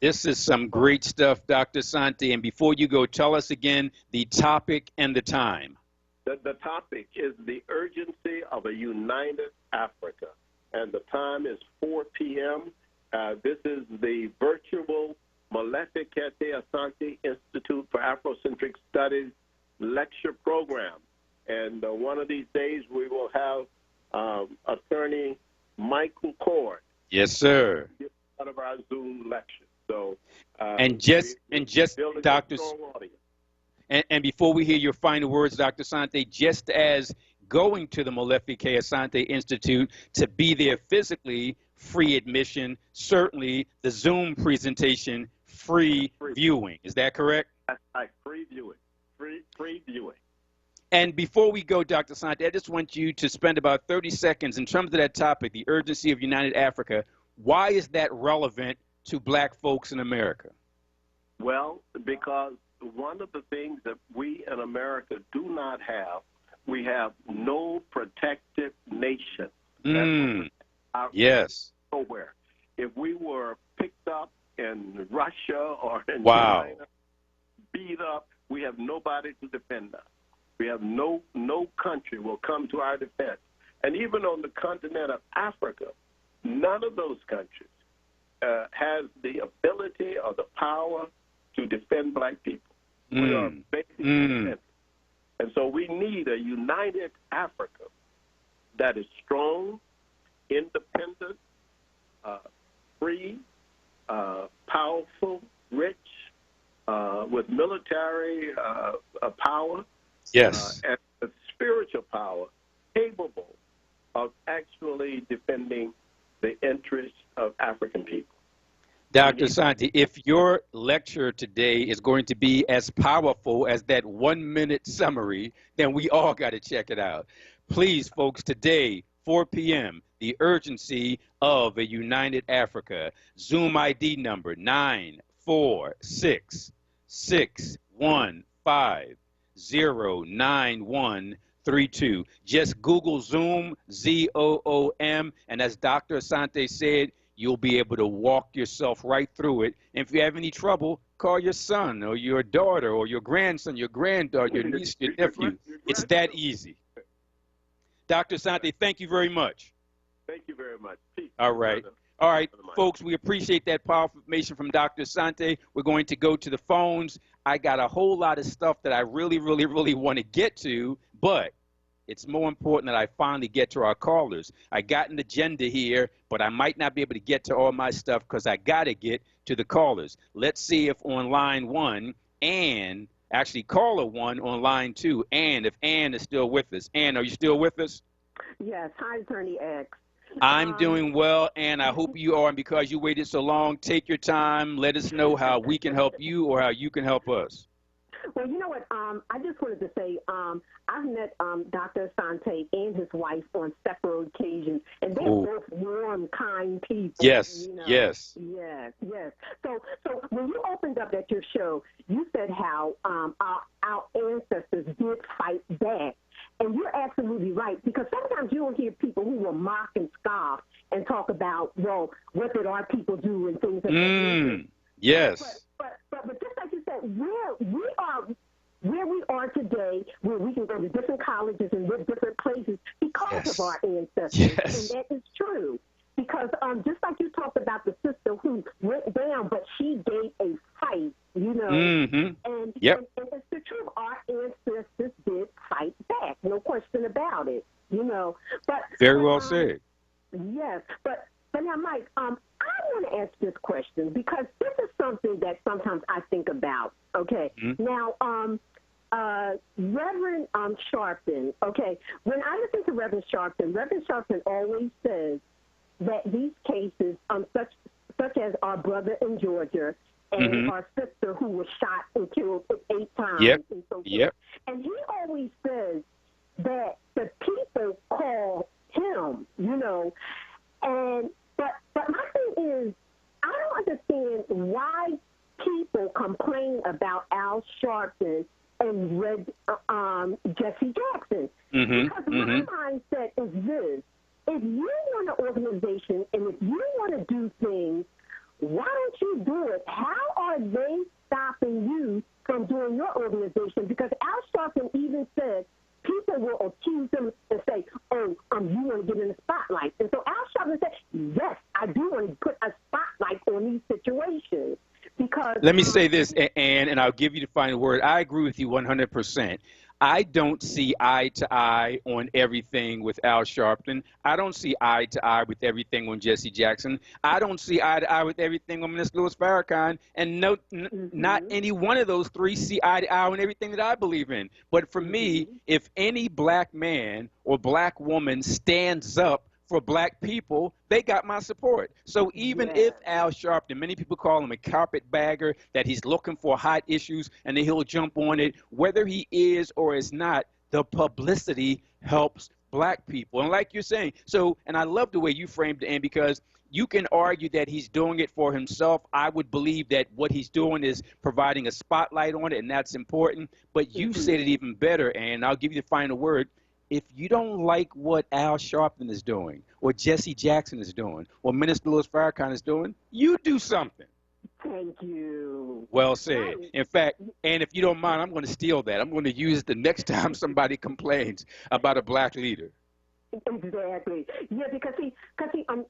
This is some great stuff, Dr. Sante. And before you go, tell us again the topic and the time. The topic is the urgency of a united Africa, and the time is 4 p.m. This is the virtual Molefe Kete Asante Institute for Afrocentric Studies lecture program. And one of these days we will have attorney Michael Cord. Yes, sir. Part of our Zoom lecture. So, and before we hear your final words, Dr. Sante, just as going to the Molefe Kete Asante Institute to be there physically, free admission, certainly the Zoom presentation, free viewing. Is that correct? Free viewing. Free viewing. And before we go, Dr. Sante, I just want you to spend about 30 seconds in terms of that topic, the urgency of United Africa. Why is that relevant to black folks in America? Well, because one of the things that we in America do not have, we have no protected nation. Yes. Nowhere. If we were picked up in Russia or in China, beat up, we have nobody to defend us. We have no country will come to our defense. And even on the continent of Africa, none of those countries has the ability or the power to defend black people. We are basically defended. And so we need a united Africa that is strong, independent, free, powerful, rich, with military power, and a spiritual power capable of actually defending the interests of African people. Dr. Sante, if your lecture today is going to be as powerful as that 1-minute summary, then we all got to check it out. Please, folks, today, 4 p.m., the urgency of a united Africa. Zoom ID number 946-6150-9132. Just Google Zoom, Z-O-O-M, and as Dr. Asante said, you'll be able to walk yourself right through it. And if you have any trouble, call your son or your daughter or your grandson, your granddaughter, your niece, your nephew. It's that easy. Dr. Asante, thank you very much. Thank you very much. Peace. All right. All right, folks, we appreciate that powerful information from Dr. Asante. We're going to go to the phones. I got a whole lot of stuff that I really want to get to, but it's more important that I finally get to our callers. I got an agenda here, but I might not be able to get to all my stuff because I got to get to the callers. Let's see if on line 1, Ann, actually caller 1 on line 2, Ann, if Ann is still with us. Ann, are you still with us? Yes. Hi, Attorney X. I'm doing well, and I hope you are. And because you waited so long, take your time. Let us know how we can help you or how you can help us. Well, you know what? I just wanted to say I've met Dr. Asante and his wife on several occasions, and they're both warm, kind people. Yes, you know? yes. Yes. So when you opened up at your show, you said how our ancestors did fight back. And you're absolutely right, because sometimes you don't hear people who will mock and scoff and talk about, well, what did our people do and things like that. Yes. But just like you said, where we are today, where we can go to different colleges and live different places because of our ancestors. Yes. And that is true. Because just like you talked about the sister who went down, but she gave a fight, you know. Mm-hmm. And it's the truth. Our ancestors did fight back, no question about it, you know. But Very well said. Yes, but now, Mike, I want to ask this question because this is something that sometimes I think about. Okay, now, Reverend Sharpton. Okay, when I listen to Reverend Sharpton always says that these cases, such as our brother in Georgia and our sister who was shot and killed 8 times, and so forth. And he always says that the people call him, you know, and but my thing is, I don't understand why people complain about Al Sharpton and Jesse Jackson. Because my mindset is this: if you want an organization and if you want to do things, why don't you do it? How are they stopping you from doing your organization? Because Al Sharpton even said people will accuse him and say, oh, you want to get in the spotlight. And so Al Sharpton said, yes, I do want to put a spotlight on these situations. Because let me say this, and I'll give you the final word. I agree with you 100%. I don't see eye to eye on everything with Al Sharpton. I don't see eye to eye with everything on Jesse Jackson. I don't see eye to eye with everything on Miss Louis Farrakhan. And not any one of those three see eye to eye on everything that I believe in. But for me, if any black man or black woman stands up for black people, they got my support. So even if Al Sharpton, many people call him a carpetbagger, that he's looking for hot issues and then he'll jump on it, whether he is or is not, the publicity helps black people. And like you're saying, and I love the way you framed it, and because you can argue that he's doing it for himself. I would believe that what he's doing is providing a spotlight on it, and that's important. But you said it even better, and I'll give you the final word. If you don't like what Al Sharpton is doing, or Jesse Jackson is doing, or Minister Louis Farrakhan is doing, you do something. Thank you. Well said. In fact, and if you don't mind, I'm going to steal that. I'm going to use it the next time somebody complains about a black leader. Exactly. Yeah, because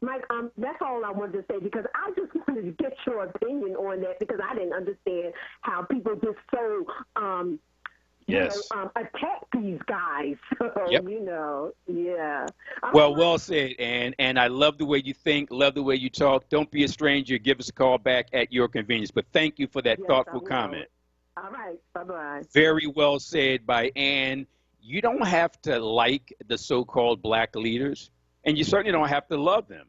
Mike, that's all I wanted to say, because I just wanted to get your opinion on that, because I didn't understand how people just so attack these guys. You know, Well said, and I love the way you think, love the way you talk. Don't be a stranger. Give us a call back at your convenience. But thank you for that thoughtful comment. All right. Bye-bye. Very well said by Ann. You don't have to like the so-called black leaders, and you certainly don't have to love them.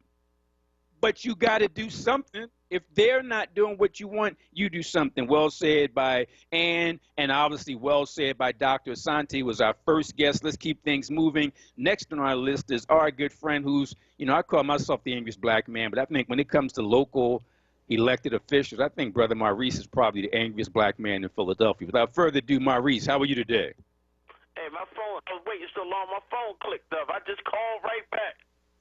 But you got to do something. If they're not doing what you want, you do something. Well said by Ann, and obviously well said by Dr. Asante, was our first guest. Let's keep things moving. Next on our list is our good friend who's, I call myself the angriest black man, but I think when it comes to local elected officials, I think Brother Maurice is probably the angriest black man in Philadelphia. Without further ado, Maurice, how are you today? Hey, my phone, I was waiting so long, my phone clicked up. I just called right back.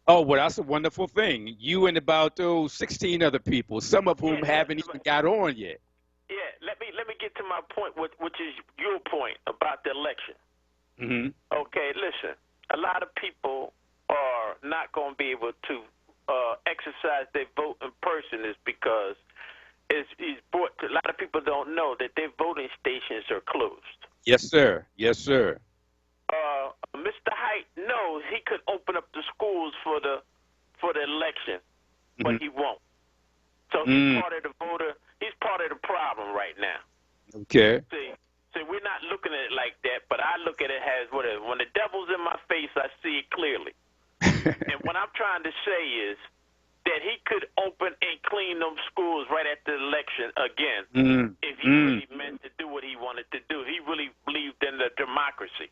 Oh, well, that's a wonderful thing. You and about 16 other people, some of whom haven't even got on yet. Yeah, let me get to my point, which is your point about the election. Okay, listen, a lot of people are not going to be able to exercise their vote in person is because it's brought to, a lot of people don't know that their voting stations are closed. Yes, sir. Yes, sir. Mr. Height knows he could open up the schools for the election, but he won't. So he's part of the voter. He's part of the problem right now. Okay. See, we're not looking at it like that, but I look at it as whatever. When the devil's in my face, I see it clearly. And what I'm trying to say is that he could open and clean them schools right after the election again if he really meant to do what he wanted to do. He really believed in the democracy.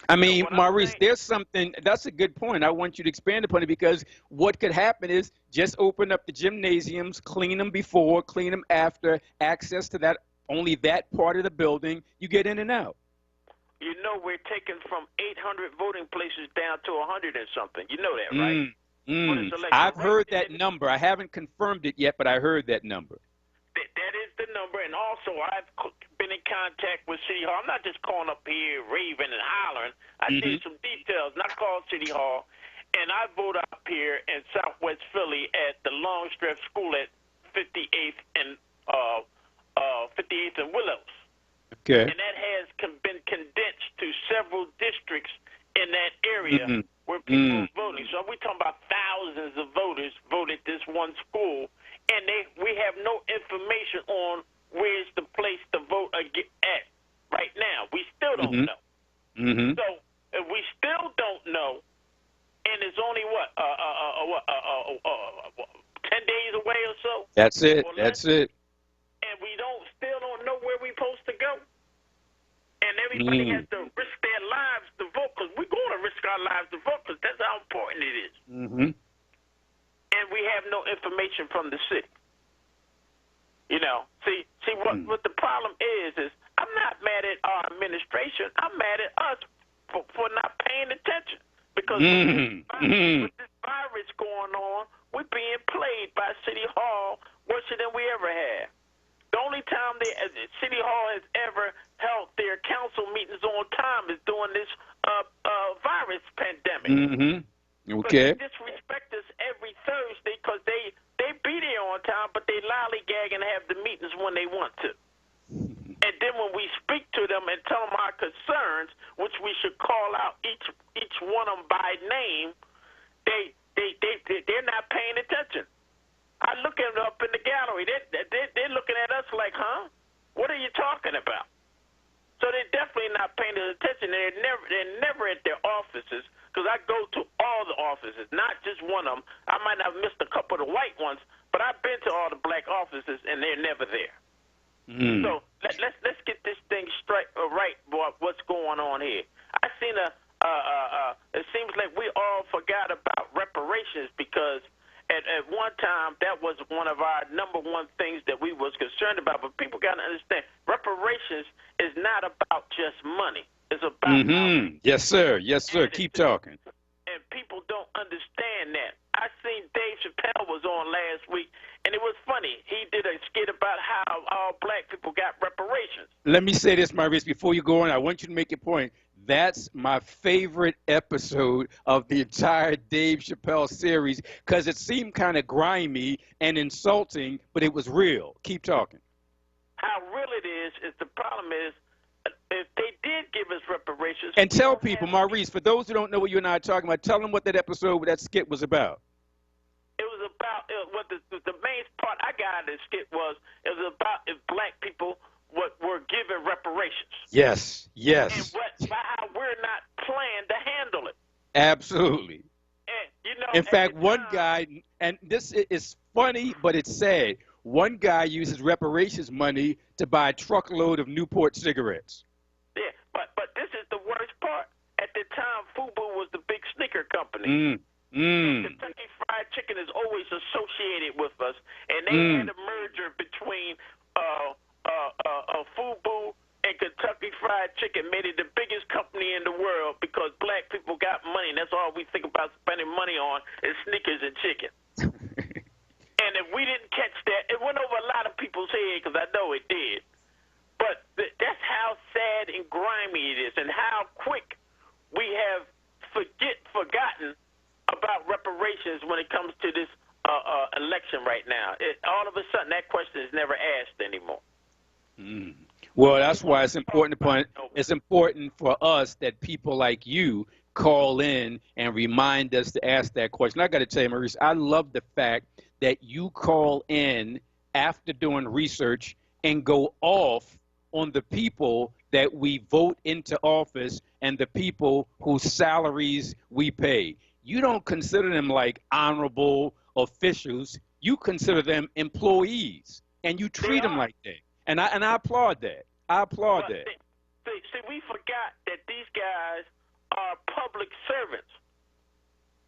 I mean, Maurice, there's something, that's a good point. I want you to expand upon it, because what could happen is just open up the gymnasiums, clean them before, clean them after, access to that, only that part of the building, you get in and out. You know, we're taking from 800 voting places down to 100 and something. You know that, right? I've heard that number. I haven't confirmed it yet, but I heard that number. That is the number, and also I've been in contact with City Hall. I'm not just calling up here, raving and hollering. I need some details, not call City Hall. And I vote up here in Southwest Philly at the Longstreth School at 58th and 58th and Willows. Okay. And that has been condensed to several districts in that area where people are voting. So we're talking about thousands of voters voted this one school, and we have no information on where's the place to vote at right now. We still don't know. So if we still don't know, and it's only 10 days away or so. That's it. That's it. And we still don't know where we're supposed to go. And everybody has to risk their lives to vote, because we're going to risk our lives to vote, because that's how important it is. And we have no information from the city. You know, see what the problem is I'm not mad at our administration. I'm mad at us for not paying attention. Because with this virus going on, we're being played by City Hall worse than we ever have. The only time City Hall has ever held their council meetings on time is during this virus pandemic. Okay. But they disrespect us every Thursday because they be there on time, but they lollygag and have the meetings when they want to. And then when we speak to them and tell them our concerns, which we should call out each one of them by name, they're not paying attention. I look at them up in the gallery. They're looking at us like, huh? What are you talking about? So they're definitely not paying attention. They're never at their offices, because I go to all the offices, not just one of them. I might have missed a couple of the white ones, but I've been to all the black offices, and they're never there. So let's get this thing straight, right, boy, what's going on here. I seen it seems like we all forgot about reparations, because at one time that was one of our number one things that we was concerned about. But people got to understand, reparations is not about just money. It's about Yes, sir. Yes, sir. Keep talking. And people don't understand that. I seen Dave Chappelle was on last week, and it was funny. He did a skit about how all black people got reparations. Let me say this, Maurice, before you go on. I want you to make your point. That's my favorite episode of the entire Dave Chappelle series, because it seemed kind of grimy and insulting, but it was real. Keep talking. How real it is the problem is, if they did give us reparations. And tell people, Maurice, for those who don't know what you and I are talking about, tell them what that episode, that skit was about. It was about what the main part I got out of the skit was, it was about if black people were given reparations. Yes, yes. And how we're not planned to handle it. Absolutely. And, you know, in fact, one guy, and this is funny, but it's sad, one guy uses reparations money to buy a truckload of Newport cigarettes. Yeah, but this is the worst part. At the time, FUBU was the big sneaker company. Kentucky Fried Chicken is always associated with us, and they had a merger between FUBU and Kentucky Fried Chicken, made it the biggest company in the world because black people got money, and that's all we think about spending money on is sneakers and chicken. And if we didn't catch that, it went over a lot of people's head, because I know it did. But that's how sad and grimy it is, and how quick we have forgotten about reparations when it comes to this election right now. All of a sudden, that question is never asked anymore. Well, that's why it's important for us that people like you call in and remind us to ask that question. I got to tell you, Maurice, I love the fact that you call in after doing research and go off on the people that we vote into office and the people whose salaries we pay. You don't consider them like honorable officials. You consider them employees, and you treat them like that. And I applaud that. I applaud that. See, we forgot that these guys are public servants,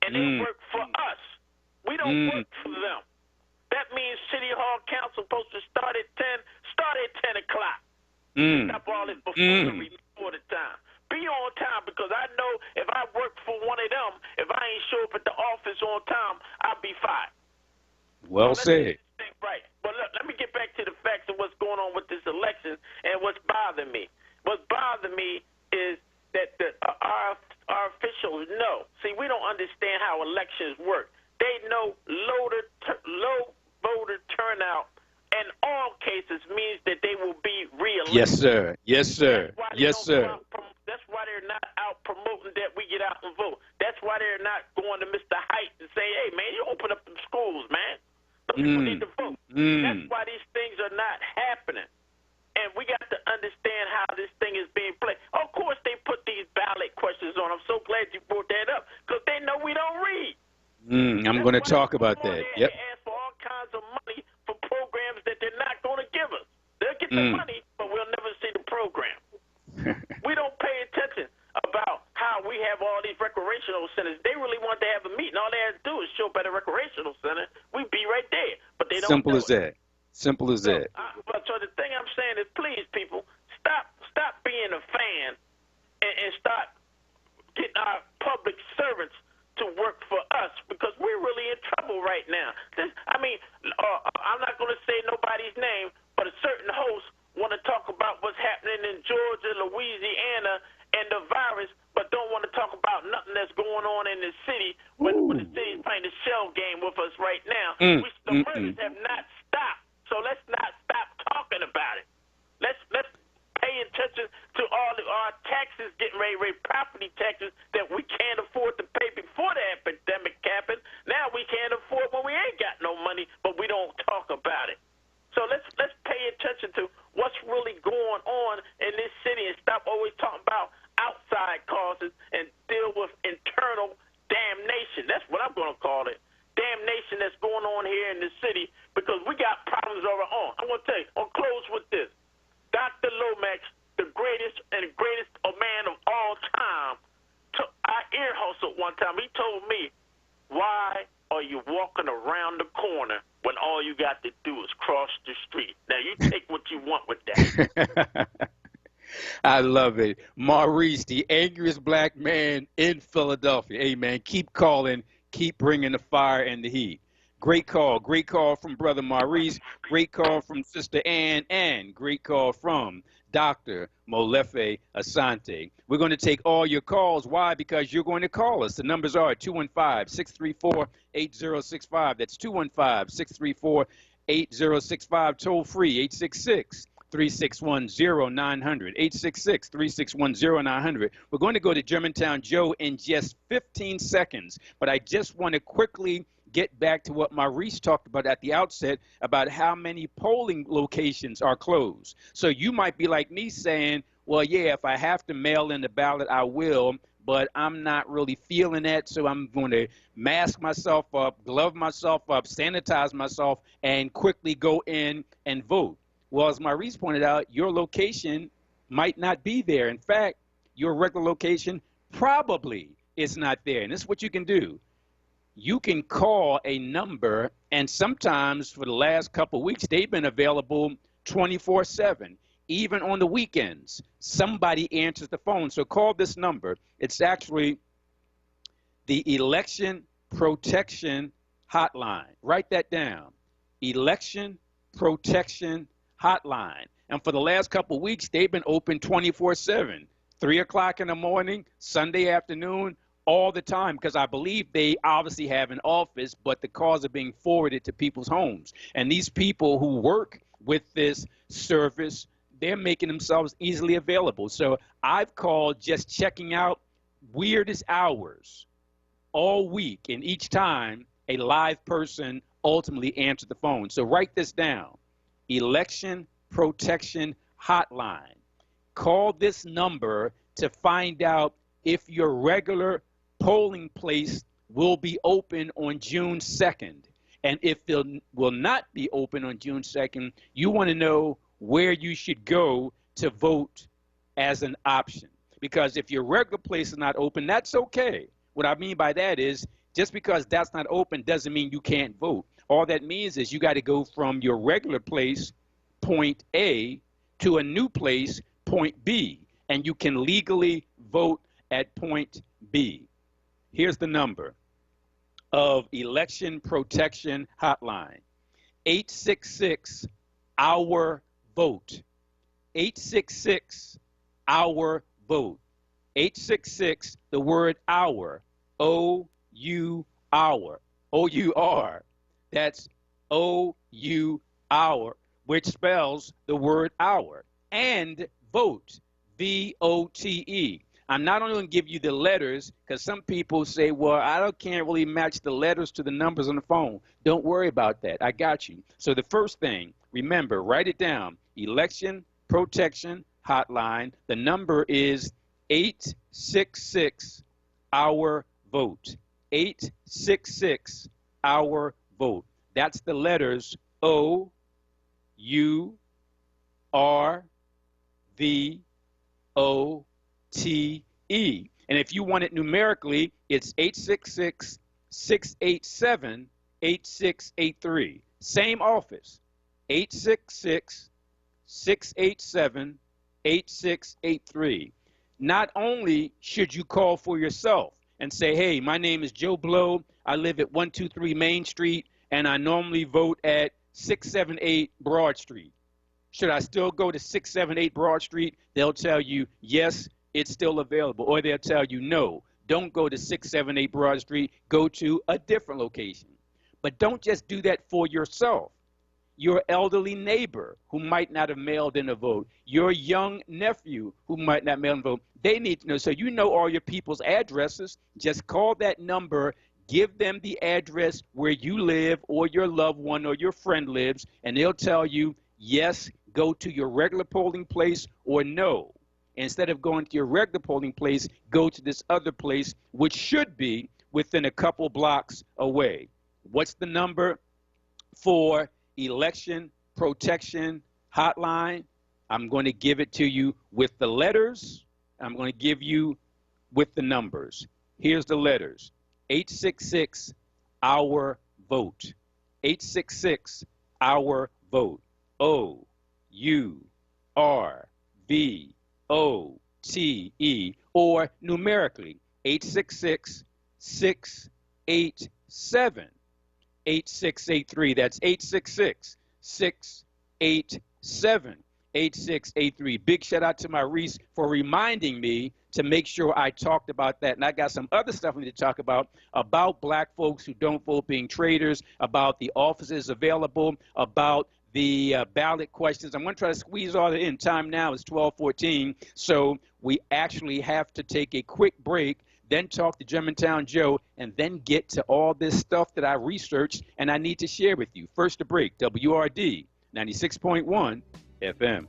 and they work for us. We don't work for them. That means City Hall Council supposed to start at 10 o'clock. Stop all this before the time. Be on time, because I know if I work for one of them, if I ain't show up at the office on time, I'll be fired. Well said. Right. Well, look, let me get back to the facts of what's going on with this election and what's bothering me. What's bothering me is that our officials know. See, we don't understand how elections work. They know low voter turnout in all cases means that they will be reelected. Yes, sir. Yes, sir. Yes, sir. That's why they're not out promoting that we get out and vote. That's why they're not going to Mr. Height and say, hey, man, you open up the schools, man. The people need to vote. That's why these things are not happening. And we got to understand how this thing is being played. Of course, they put these ballot questions on. I'm so glad you brought that up because they know we don't read. I'm going to talk about that. Yep. They ask for all kinds of money for programs that they're not going to give us. They'll get the money, but we'll never see the program. We don't pay attention about how we have all these recreational centers. They really want to have a meeting. All they have to do is show up at a recreational center. We'd be right there, but they don't. Simple as that. Simple as that. So the thing I'm saying is, please, people, stop being a fan and start getting our public servants to work for us because we're really in trouble right now. I'm not going to say nobody's name, but a certain host want to talk about what's happening in Georgia, Louisiana, and the virus, but don't want to talk about nothing that's going on in the city when the city's playing the shell game with us right now. The murders have not stopped, so let's not stop talking about it. Let's pay attention to all of our taxes getting ready to raise property taxes that we can't afford to pay before the epidemic happened. Now we can't afford when we ain't got no money, but we don't talk about it. So let's pay attention to what's really going on in this city and stop always talking about outside causes and deal with internal damnation. That's what I'm going to call it. Damnation that's going on here in the city because we got problems of our own. I'm going to tell you, I'll close with this. Dr. Lomax, the greatest man of all time, I ear hustled one time. He told me, why are you walking around the corner when all you got to do is cross the street? Now, you take what you want with that. I love it. Maurice, the angriest black man in Philadelphia. Hey, man, keep calling. Keep bringing the fire and the heat. Great call. Great call from Brother Maurice. Great call from Sister Ann. And great call from Dr. Molefe Asante. We're going to take all your calls. Why? Because you're going to call us. The numbers are 215-634-8065. That's 215-634-8065. Toll free, 866-361-0900. 866-361-0900. We're going to go to Germantown Joe in just 15 seconds. But I just want to quickly get back to what Maurice talked about at the outset about how many polling locations are closed. So you might be like me saying, well, yeah, if I have to mail in the ballot, I will, but I'm not really feeling that, so I'm going to mask myself up, glove myself up, sanitize myself, and quickly go in and vote. Well, as Maurice pointed out, your location might not be there. In fact, your regular location probably is not there. And this is what you can do. You can call a number, and sometimes for the last couple of weeks, they've been available 24/7. Even on the weekends, somebody answers the phone. So call this number. It's actually the Election Protection Hotline. Write that down. Election Protection Hotline. And for the last couple of weeks, they've been open 24/7, 3 o'clock in the morning, Sunday afternoon, all the time, because I believe they obviously have an office, but the calls are being forwarded to people's homes. And these people who work with this service, they're making themselves easily available. So I've called just checking out weirdest hours all week, and each time a live person ultimately answered the phone. So write this down. Election Protection Hotline. Call this number to find out if your regular polling place will be open on June 2nd. And if it will not be open on June 2nd, you want to know where you should go to vote as an option. Because if your regular place is not open, that's okay. What I mean by that is just because that's not open doesn't mean you can't vote. All that means is you got to go from your regular place, point A, to a new place, point B. And you can legally vote at point B. Here's the number of Election Protection Hotline. 866 our vote. 866 our vote. 866 the word hour. O-U hour. O-U-R. That's O-U hour, which spells the word hour. And vote. V-O-T-E. I'm not only going to give you the letters, because some people say, well, can't really match the letters to the numbers on the phone. Don't worry about that. I got you. So the first thing, remember, write it down. Election Protection Hotline. The number is 866 our vote. 866 our vote. That's the letters O-U-R-V-O-T-E. And if you want it numerically, it's 866-687-8683. Same office, 866-687-8683. Not only should you call for yourself and say, hey, my name is Joe Blow, I live at 123 Main Street, and I normally vote at 678 Broad Street. Should I still go to 678 Broad Street? They'll tell you, yes, it's still available. Or they'll tell you, no, don't go to 678 Broad Street. Go to a different location. But don't just do that for yourself. Your elderly neighbor who might not have mailed in a vote, your young nephew who might not mail in a vote, they need to know. So you know all your people's addresses. Just call that number. Give them the address where you live or your loved one or your friend lives, and they'll tell you, yes, go to your regular polling place, or no. Instead of going to your regular polling place, go to this other place, which should be within a couple blocks away. What's the number for Election Protection Hotline? I'm going to give it to you with the letters. I'm going to give you with the numbers. Here's the letters. 866 our vote. 866 our vote. O-U-R-V-O-T-E, or numerically 866-687-8683. That's 866-687-8683. Big shout out to my Reese for reminding me to make sure I talked about that. And I got some other stuff I need to talk about black folks who don't vote being traitors, about the offices available, about the ballot questions. I'm going to try to squeeze all that in. Time now is 12:14, so we actually have to take a quick break, then talk to Germantown Joe, and then get to all this stuff that I researched and I need to share with you. First to break, WRD 96.1 FM.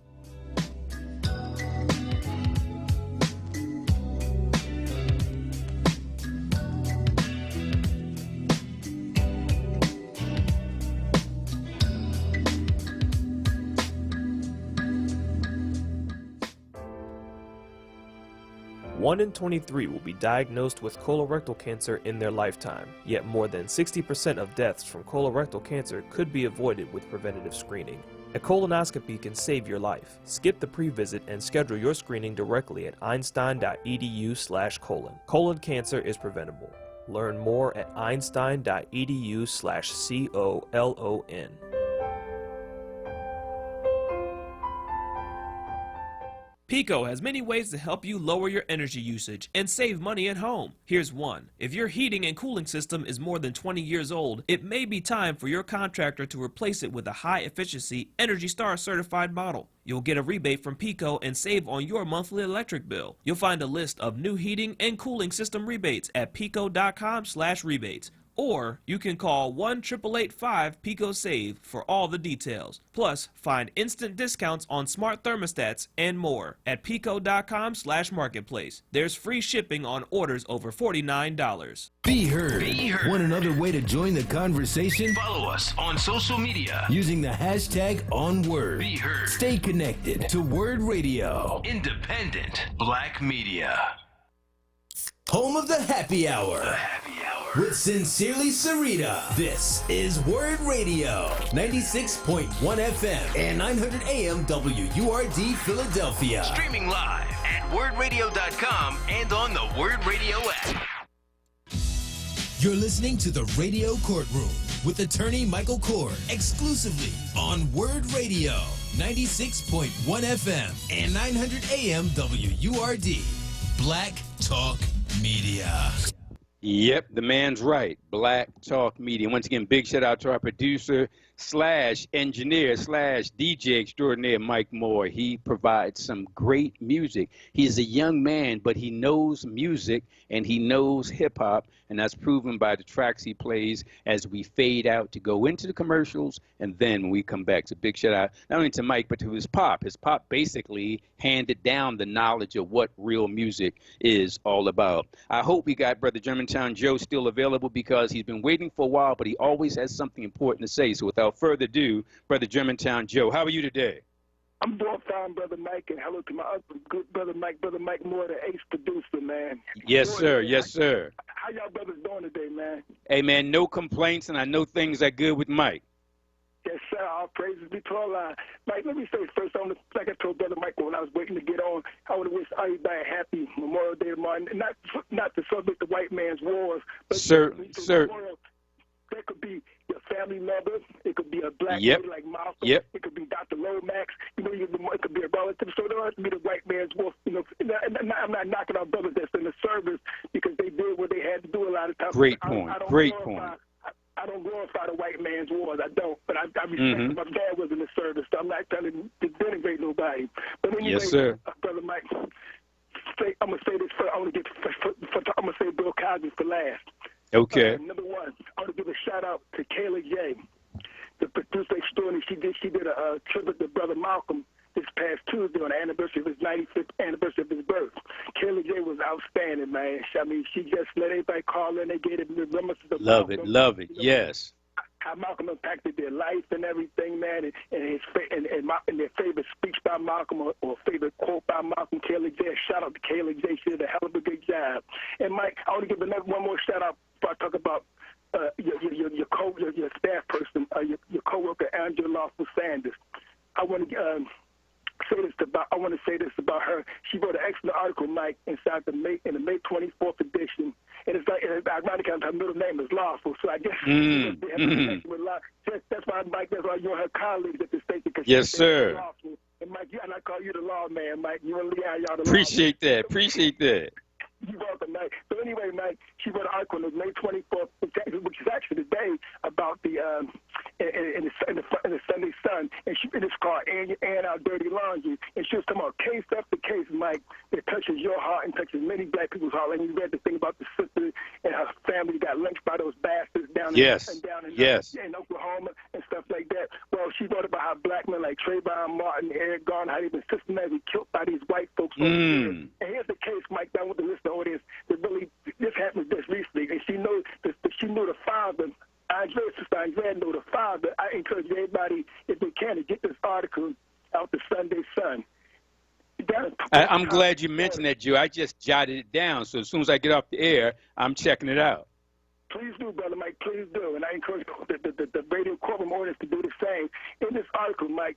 One in 23 will be diagnosed with colorectal cancer in their lifetime, yet more than 60% of deaths from colorectal cancer could be avoided with preventative screening. A colonoscopy can save your life. Skip the pre-visit and schedule your screening directly at einstein.edu/colon. Colon cancer is preventable. Learn more at einstein.edu/colon. Pico has many ways to help you lower your energy usage and save money at home. Here's one. If your heating and cooling system is more than 20 years old, it may be time for your contractor to replace it with a high-efficiency Energy Star certified model. You'll get a rebate from Pico and save on your monthly electric bill. You'll find a list of new heating and cooling system rebates at pico.com/rebates. Or you can call 1-888-5-PICO-SAVE for all the details. Plus, find instant discounts on smart thermostats and more at pico.com/marketplace. There's free shipping on orders over $49. Be heard. Be heard. Want another way to join the conversation? Follow us on social media using the hashtag #OnWord. Be heard. Stay connected to Wurd Radio. Independent Black Media. Home of the Happy Hour. The Happy Hour. With Sincerely Sarita. This is Wurd Radio, 96.1 FM and 900 AM WURD Philadelphia. Streaming live at WurdRadio.com and on the Wurd Radio app. You're listening to the Radio Courtroom with attorney Michael Cord, exclusively on Word Radio, 96.1 FM and 900 AM WURD. Black Talk Media. Yep, the man's right. Black Talk Media. Once again, big shout out to our producer / engineer / DJ extraordinaire, Mike Moore. He provides some great music. He's a young man, but he knows music and he knows hip hop, and that's proven by the tracks he plays as we fade out to go into the commercials, and then when we come back. So big shout out not only to Mike, but to his pop. His pop basically handed down the knowledge of what real music is all about. I hope we got Brother Germantown Joe still available, because he's been waiting for a while, but he always has something important to say. So without further ado, Brother Germantown Joe, how are you today? I'm doing fine, Brother Mike, and hello to my other good Brother Mike Moore, the ace producer, man. Yes, sir. Yes, sir. How y'all brothers doing today, man? Hey, man, no complaints, and I know things are good with Mike. Yes, sir. All praises be to Allah. Mike, let me say first, like I told Brother Mike when I was waiting to get on, I want to wish everybody a happy Memorial Day tomorrow. Not to celebrate the white man's wars, but sir. That could be your family member. It could be a black yep. lady like Malcolm. Yep. It could be Dr. Lomax. You know, it could be a relative. So it don't have to be the white man's war. You know, and I'm not knocking our brothers that's in the service, because they did what they had to do a lot of times. Great point. Great point. I don't glorify the white man's wars. I don't. But I respect my dad was in the service, so I'm not trying to denigrate nobody. But anyway, yes, sir. Brother Mike, I'm going to say this first. I'm going to say Bill Cosby for last. Okay. Number one, I want to give a shout out to Kayla J, the producer extraordinary. She did a tribute to Brother Malcolm this past Tuesday on the anniversary of his 95th anniversary of his birth. Kayla J was outstanding, man. I mean, she just let everybody call in. They gave it remembrances of Malcolm. Love it. Yes. How Malcolm impacted their life and everything, man, and their favorite speech by Malcolm or favorite quote by Malcolm. Kayla J. Shout out to Kayla J. She did a hell of a good job. And Mike, I want to give one more shout out before I talk about your staff person, your coworker Angela Lawful Sanders. I want to say this about her. She wrote an excellent article, Mike, inside in the May 24th edition. And it's ironic, her middle name is Lawful, so I guess that's why, Mike, that's why you and her colleagues at the station. Yes, sir. Lawful. And Mike, and I call you the law man, Mike. You and Leon, y'all the Appreciate that. Appreciate that. You're welcome, Mike. So anyway, Mike, she wrote an article on May 24th, which is actually the day about the in the Sunday Sun, and it's called "Airing Out Dirty Laundry." And she was talking about case after case, Mike, that touches your heart and touches many black people's heart. And you read the thing about the sister and her family got lynched by those bastards down in Oklahoma and stuff like that. Well, she wrote about how black men like Trayvon Martin, Eric Garner, how they've been systematically killed by these white folks. And here's the case, Mike, that I want to listen to audience that really this happened just recently, and she knew the father. Sister Andrea knew the father. I encourage everybody, if they can, to get this article out the Sunday Sun. I'm glad you mentioned that, Joe. I just jotted it down, so as soon as I get off the air, I'm checking it out. Please do, Brother Mike, please do. And I encourage the radio courtroom audience to do the same. In this article, Mike,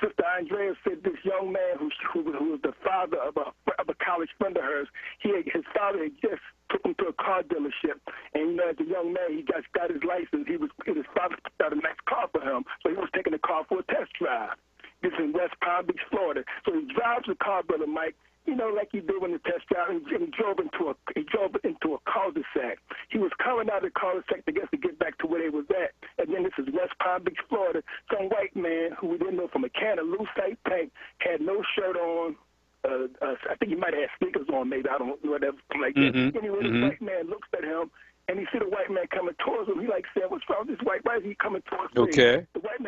Sister Andrea said this young man who was the father of a college friend of hers, his father had just took him to a car dealership, and you know, as a young man, he got his license. His father picked out a nice car for him, so he was taking the car for a test drive. This is in West Palm Beach, Florida. So he drives the car, Brother Mike, you know, like he did when the test drive, and he drove into a cul-de-sac. He was coming out of the cul-de-sac to get back to where they was at. And then this is West Palm Beach, Florida. Some white man who we didn't know from a can of loose light paint, had no shirt on. I think he might have sneakers on, maybe. I don't know, whatever, like that. Anyway, the white man looks at him, and he see the white man coming towards him. He like saying, "What's wrong with this white? Why is he coming towards me?" Okay. The white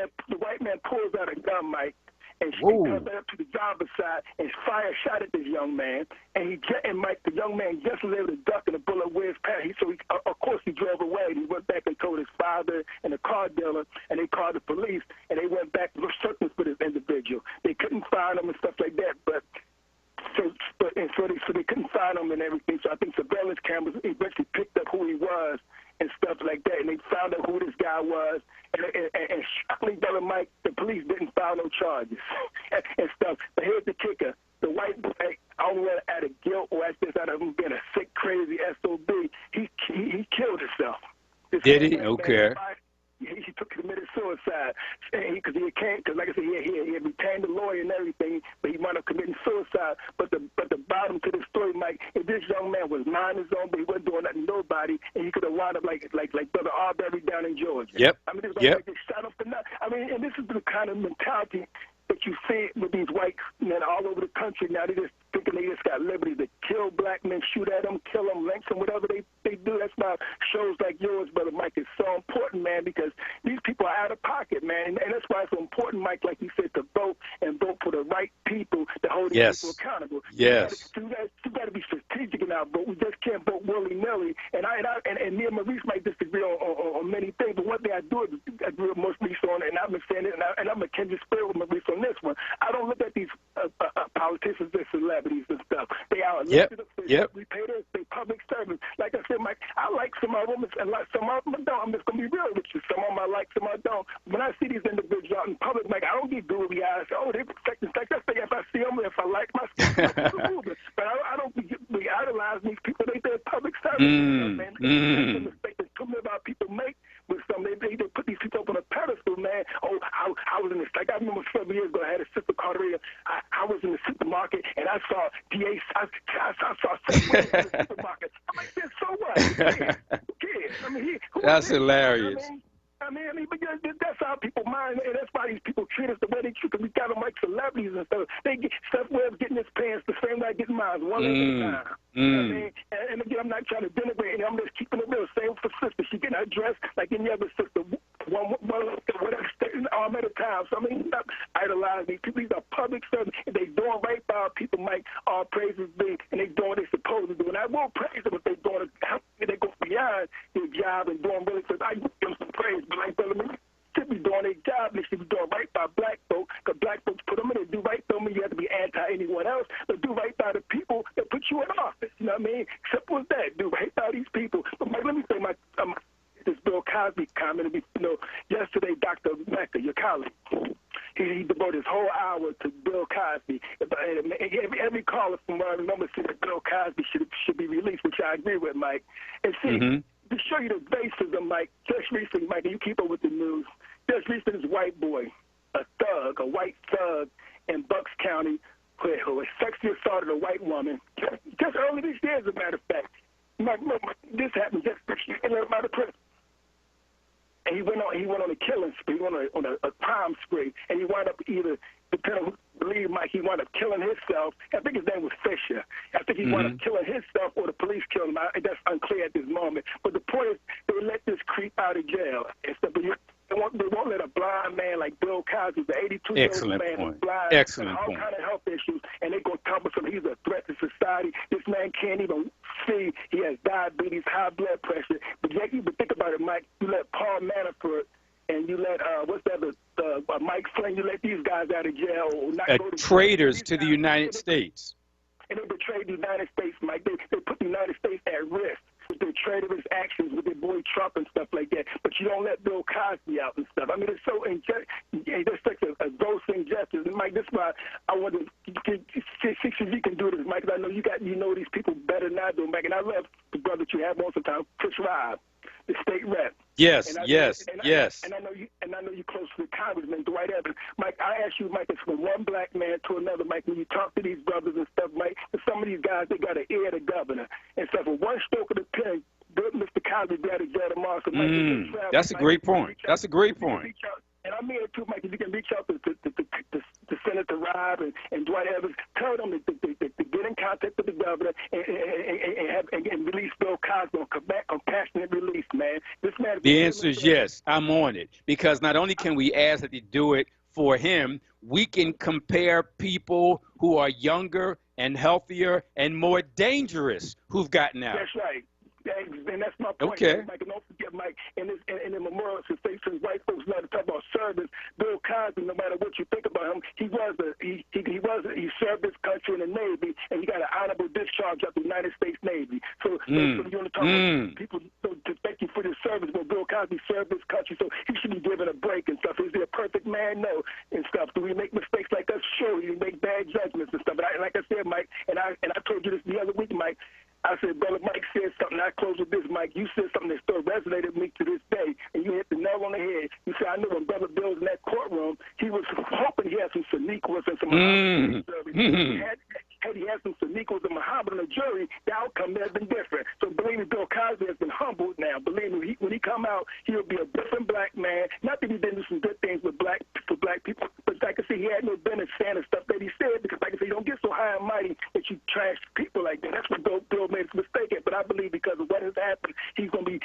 man pulls out a gun, Mike, and she comes up to the driver's side and fire a shot at this young man. And Mike, the young man just was able to duck, and the bullet whizzed past. Of course, he drove away. And he went back and told his father and the car dealer, and they called the police, and they went back to searching for this individual. They couldn't find him and stuff like that, so they couldn't find him and everything. So I think surveillance cameras eventually picked up who he was and stuff like that, and they found out who this guy was. And shockingly, Brother Mike, the police didn't file no charges and stuff. But here's the kicker: the white boy, I don't know out of guilt or out of him being a sick, crazy SOB, he killed himself. Did he? Okay. wound up committing suicide. But the bottom to the story, Mike, if this young man was minding his own, but he wasn't doing nothing to nobody, and he could have wound up like Brother Arbery down in Georgia. Yep. I mean, this yep. Like shot up the I mean, and this is the kind of mentality that you see with these white men all over the country now. They just thinking they just got liberty to kill black men, shoot at them, kill them, lynch them, whatever they do. That's why shows like yours, Brother Mike, is so important, man, because these people are out of pocket, man. And that's why it's so important, Mike, like you said, to vote and vote for the right people to hold these yes. people accountable. Yes. You got to be strategic in our vote. We just can't vote willy-nilly. And me and Maurice might disagree on many things, but one thing I do agree with Maurice on, and I've been saying it, and I'm a kindred spirit with Maurice on this one. I don't look at these politicians as celebrities and stuff. They are elected officials. We pay their public servants. Like I said, Mike, I like some of them, and like some of them I don't. I'm just going to be real with you. Some of them I like, some I don't. When I see these individuals out in public, Mike, I don't get googly eyes. Oh, they protect and sex. I say if I see them, if I like my stuff, but I don't be idolize these people. They're public servants. Man. That's the mistake that too many of our people make with some. They put these people up on a pedestal, man. Oh, I was in this. Like I remember several years ago, I had a sister called Rhea. I was in the supermarket and I saw DA. I saw several in the supermarket. I'm like, so what? Who cares? I mean, that's hilarious. I mean, but that's how people mind, and that's why these people treat us the way they treat us. We got them like celebrities and stuff. They get Steph Webb's getting his pants the same way I get mine, one leg at a time. You know what I mean? And again, I'm not trying to denigrate, and I'm just keeping it real. Same for sister. She getting her dress like any other sister, whatever, arm at a time. So I mean, not idolize these people. These are public servants. If they doing right by our people, Mike, all praises be, and they doing what they supposed to do. And I won't praise them if they doing it. They go beyond their job and doing really. I give them some praise. But like Brother Maurice should be doing their job. They should be doing right by black folks, because black folks put them in there. Do right by them. You have to be anti-anyone else, but do right by the people that put you in office. You know what I mean? Simple as that. Do right by these people. But Mike, let me say this Bill Cosby comment. Yesterday, Dr. Mecca, your colleague, he devoted his whole hour to Bill Cosby. Every caller from what I remember said that Bill Cosby should be released, which I agree with, Mike. And see, to show you the racism, Mike, just recently, Mike, and you keep up with the news, just recently this white boy, a white thug in Bucks County, who sexually assaulted a white woman, just early this year, as a matter of fact. This happened just this year, and out of prison. And he went on a killing spree, he went on a crime spree, and he wound up either, depending on who believe Mike, he wound up killing himself. I think his name was Fisher. I think he wound up killing himself, or the police killed him. That's unclear at this moment. But the point is, they let this creep out of jail. They won't let a blind man like Bill Cosby, the 82-year-old man, is blind, Excellent all point. kind of health issues, and they go tell him he's a threat to society. This man can't even see. He has diabetes, high blood pressure. But yet, you think about it, Mike. You let Paul Manafort and you let Mike Flynn. You let these guys out of jail. Or not go to traitors to the United States. And they betrayed the United States, Mike. They put the United States at risk with their traitorous actions with their boy Trump and stuff like that. But you don't let Bill Cosby out and stuff. I mean, it's so that's such a gross injustice. And Mike, this is why I want to see if you can do this, Mike. 'Cause I know you know these people better than I do, Mike. And I love the brother that you have on sometimes, Chris Robb, the state rep. Yes. And I know you close to the Congressman Dwight Evans. Mike, I ask you, Mike, it's from one black man to another, Mike. When you talk to these brothers and stuff, Mike, some of these guys, they got an ear to governor and stuff. With one stroke of the pen, Mr. Cosby got to jail tomorrow. So, Mike, that's a great point. That's a great point. And I mean it too, Mike. If you can reach out to Senator Robb and Dwight Evans, tell them to get in contact with the governor and release Bill Cosby on compassionate release, man. This man. The answer is yes. I'm on it, because not only can we ask that they do it for him, we can compare people who are younger and healthier and more dangerous who've gotten out. That's right. And that's my point, okay. Mike. And don't forget, Mike, in the memorial, since white folks love to talk about service, Bill Cosby, no matter what you think about him, he served his country in the Navy, and he got an honorable discharge out the United States Navy. So you want to talk about people to thank you for your service, but Bill Cosby served his country, so he should be given a break and stuff. Is he a perfect man? No, and stuff. Do we make mistakes like us? Sure, we make bad judgments and stuff. But like I said, Mike, and I told you this the other week, Mike. I said, Brother Mike said something. I close with this, Mike. You said something that still resonated with me to this day, and you hit the nail on the head. You said, I knew when Brother Bill's in that courtroom, he was hoping he had some Sonequas and some Muhammad had he had some Sonequas and Muhammad on the jury, the outcome may have been different. So believe me, Bill Cosby has been humbled now. Believe me, when he come out, he'll be a different black man. Not that he didn't do some good things for black people, but like I said, he had no business saying the stuff that he said, because like I said, you don't get so high and mighty that you trash people like that. That's what Bill made his mistake at. But I believe because of what has happened, he's going to be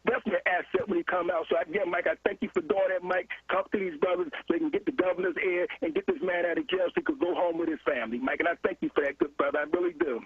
definitely an asset when he come out. So again, Mike, I thank you for doing that, Mike. Talk to these brothers so they can get the governor's ear and get this man out of jail so he could go home with his family, Mike. And I thank you for that, good brother. I really do.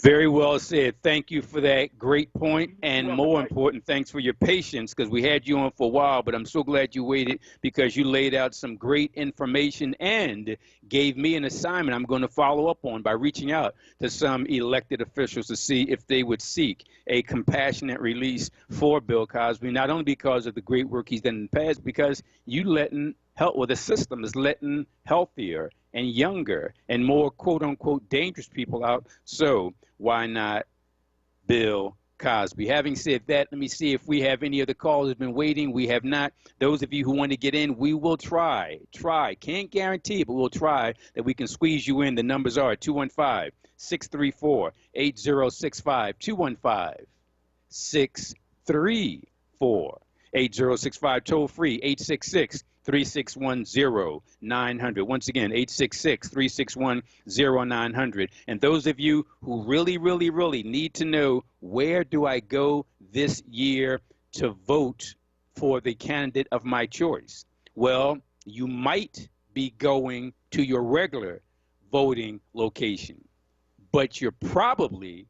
Very well said. Thank you for that great point. And more important, thanks for your patience, because we had you on for a while, but I'm so glad you waited, because you laid out some great information and gave me an assignment I'm going to follow up on by reaching out to some elected officials to see if they would seek a compassionate release for Bill Cosby, not only because of the great work he's done in the past, because you letting help, well, the system is letting healthier and younger and more quote-unquote dangerous people out. So why not Bill Cosby? Having said that, let me see if we have any other calls that have been waiting. We have not. Those of you who want to get in, we will try. Can't guarantee it, but we'll try that we can squeeze you in. The numbers are 215-634-8065, 215-634-8065, toll free, 866-361-0900. Once again, 866-361-0900. And those of you who really, really, really need to know, where do I go this year to vote for the candidate of my choice? Well, you might be going to your regular voting location, but you're probably,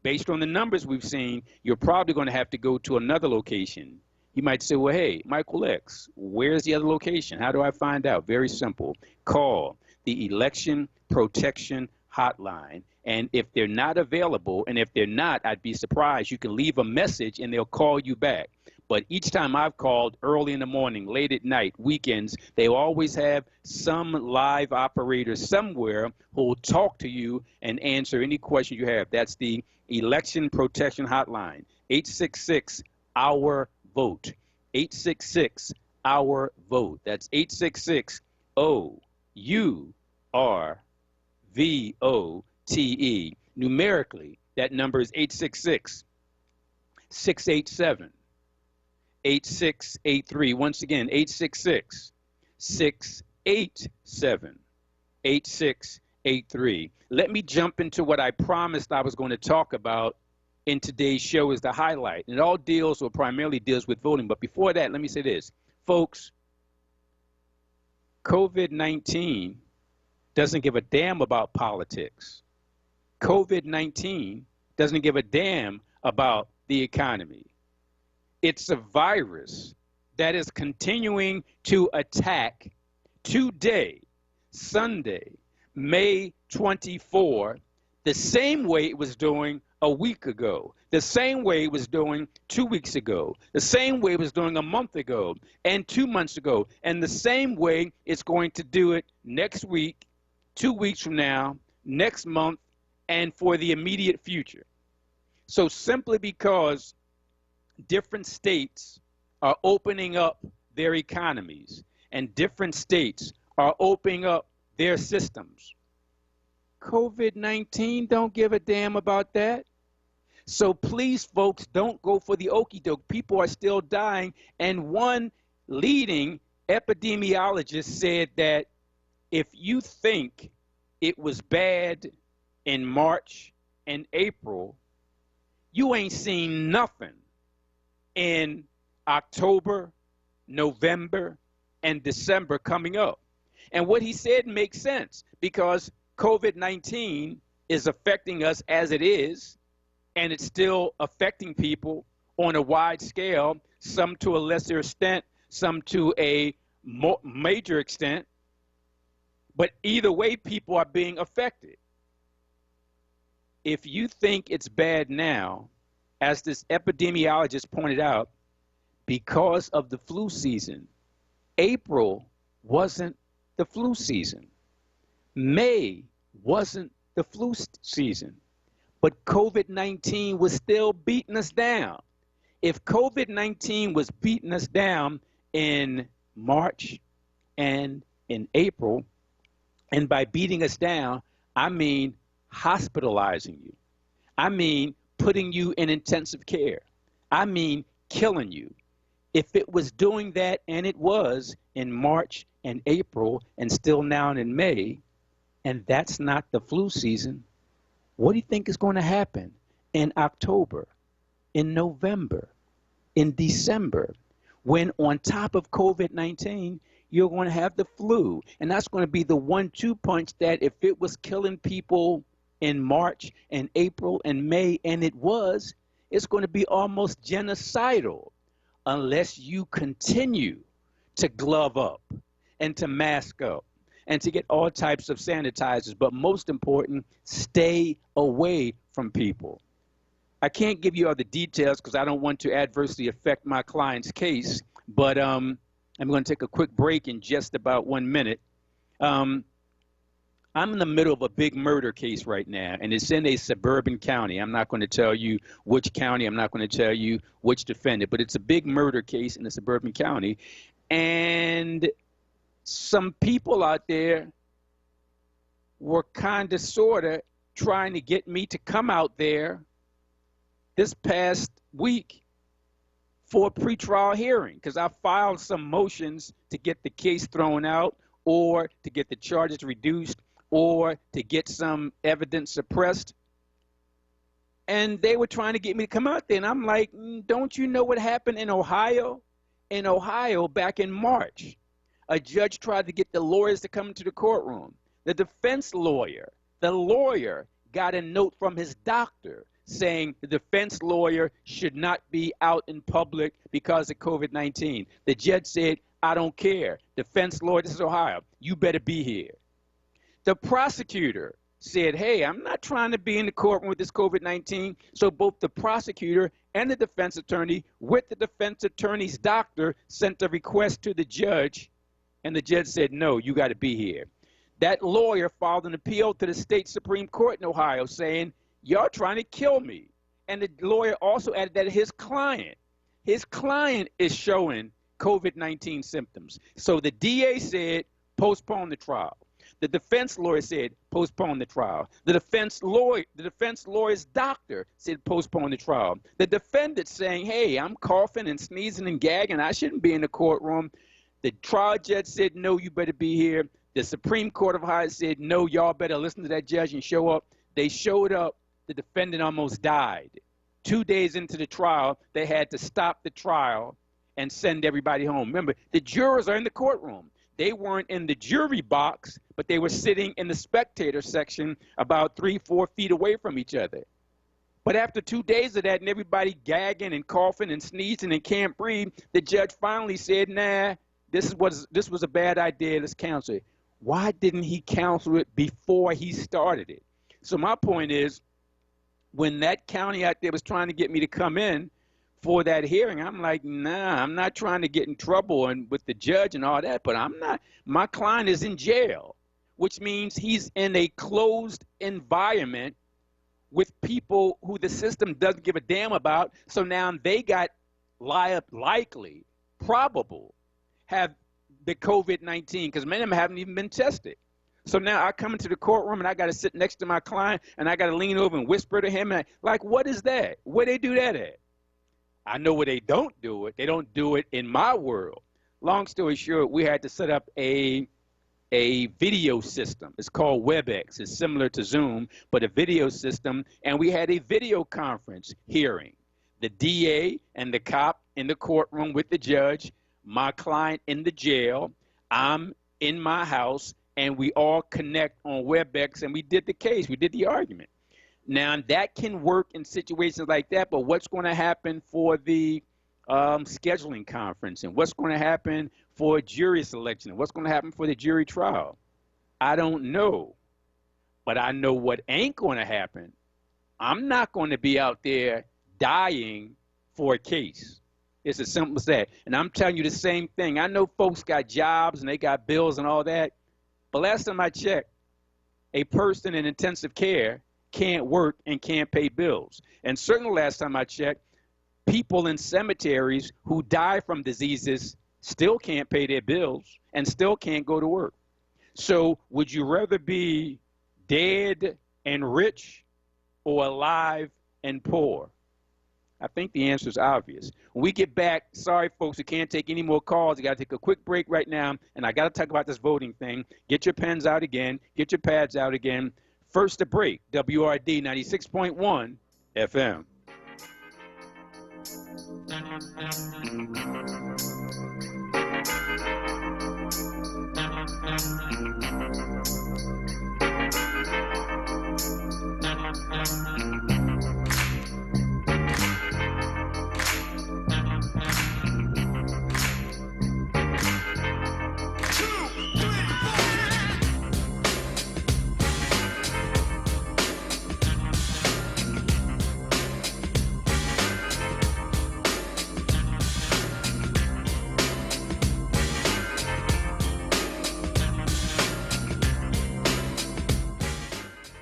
based on the numbers we've seen, you're probably going to have to go to another location. You might say, well, hey, Michael X, where's the other location? How do I find out? Very simple. Call the Election Protection Hotline. And if they're not available, and if they're not, I'd be surprised, you can leave a message and they'll call you back. But each time I've called, early in the morning, late at night, weekends, they always have some live operator somewhere who will talk to you and answer any question you have. That's the Election Protection Hotline, 866-OUR-VOTE, 866-OUR-VOTE. That's 866-OUR-VOTE. Numerically, that number is 866-687-8683. Once again, 866-687-8683. Let me jump into what I promised I was going to talk about in today's show is the highlight. And it all deals, or primarily deals, with voting. But before that, let me say this. Folks, COVID-19 doesn't give a damn about politics. COVID-19 doesn't give a damn about the economy. It's a virus that is continuing to attack today, Sunday, May 24, the same way it was doing a week ago, the same way it was doing 2 weeks ago, the same way it was doing a month ago and 2 months ago, and the same way it's going to do it next week, 2 weeks from now, next month, and for the immediate future. So simply because different states are opening up their economies and different states are opening up their systems, COVID-19 don't give a damn about that. So please, folks, don't go for the okie doke. People are still dying. And one leading epidemiologist said that if you think it was bad in March and April, you ain't seen nothing in October, November, and December coming up. And what he said makes sense, because COVID-19 is affecting us as it is, and it's still affecting people on a wide scale, some to a lesser extent, some to a major extent. But either way, people are being affected. If you think it's bad now, as this epidemiologist pointed out, because of the flu season, April wasn't the flu season. May wasn't the flu season, but COVID-19 was still beating us down. If COVID-19 was beating us down in March and in April. And by beating us down, I mean hospitalizing you. I mean putting you in intensive care. I mean killing you. If it was doing that, and it was in March and April and still now in May, and that's not the flu season, what do you think is going to happen in October, in November, in December, when on top of COVID-19, you're going to have the flu? And that's going to be the 1-2 punch that if it was killing people in March and April and May, and it was, it's going to be almost genocidal unless you continue to glove up and to mask up and to get all types of sanitizers. But most important, stay away from people. I can't give you all the details because I don't want to adversely affect my client's case, but I'm going to take a quick break in just about 1 minute. I'm in the middle of a big murder case right now, and it's in a suburban county. I'm not going to tell you which county. I'm not going to tell you which defendant, but it's a big murder case in a suburban county. And some people out there were kind of, sort of, trying to get me to come out there this past week for a pretrial hearing, because I filed some motions to get the case thrown out or to get the charges reduced or to get some evidence suppressed. And they were trying to get me to come out there. And I'm like, don't you know what happened in Ohio? In Ohio, back in March, a judge tried to get the lawyers to come into the courtroom. The defense lawyer, the lawyer got a note from his doctor saying the defense lawyer should not be out in public because of COVID-19. The judge said, I don't care. Defense lawyer, this is Ohio, you better be here. The prosecutor said, hey, I'm not trying to be in the courtroom with this COVID-19. So both the prosecutor and the defense attorney, with the defense attorney's doctor, sent a request to the judge, and the judge said, no, you got to be here. That lawyer filed an appeal to the state Supreme Court in Ohio saying, y'all trying to kill me. And the lawyer also added that his client is showing COVID-19 symptoms. So the DA said, postpone the trial. The defense lawyer said, postpone the trial. The defense lawyer's doctor said, postpone the trial. The defendant saying, hey, I'm coughing and sneezing and gagging. I shouldn't be in the courtroom. The trial judge said, no, you better be here. The Supreme Court of Ohio said, no, y'all better listen to that judge and show up. They showed up. The defendant almost died. 2 days into the trial, they had to stop the trial and send everybody home. Remember, the jurors are in the courtroom. They weren't in the jury box, but they were sitting in the spectator section about 3-4 feet away from each other. But after 2 days of that and everybody gagging and coughing and sneezing and can't breathe, the judge finally said, nah, this was a bad idea. Let's cancel it. Why didn't he cancel it before he started it? So my point is, when that county out there was trying to get me to come in for that hearing, I'm like, nah, I'm not trying to get in trouble and with the judge and all that, but I'm not. My client is in jail, which means he's in a closed environment with people who the system doesn't give a damn about. So now they got probable have the COVID-19, because many of them haven't even been tested. So now I come into the courtroom and I got to sit next to my client and I got to lean over and whisper to him. And like, what is that? Where they do that at? I know where they don't do it. They don't do it in my world. Long story short, we had to set up a video system. It's called WebEx. It's similar to Zoom, but a video system. And we had a video conference hearing. The DA and the cop in the courtroom with the judge, my client in the jail, I'm in my house, and we all connect on WebEx, and we did the case. We did the argument. Now, that can work in situations like that, but what's going to happen for the scheduling conference, and what's going to happen for jury selection, and what's going to happen for the jury trial? I don't know, but I know what ain't going to happen. I'm not going to be out there dying for a case. It's as simple as that. And I'm telling you the same thing. I know folks got jobs and they got bills and all that, but last time I checked, a person in intensive care can't work and can't pay bills. And certainly last time I checked, people in cemeteries who die from diseases still can't pay their bills, and still can't go to work. So would you rather be dead and rich or alive and poor? I think the answer is obvious. When we get back, sorry, folks, we can't take any more calls. We got to take a quick break right now, and I got to talk about this voting thing. Get your pens out again. Get your pads out again. First to break, WRD 96.1 FM.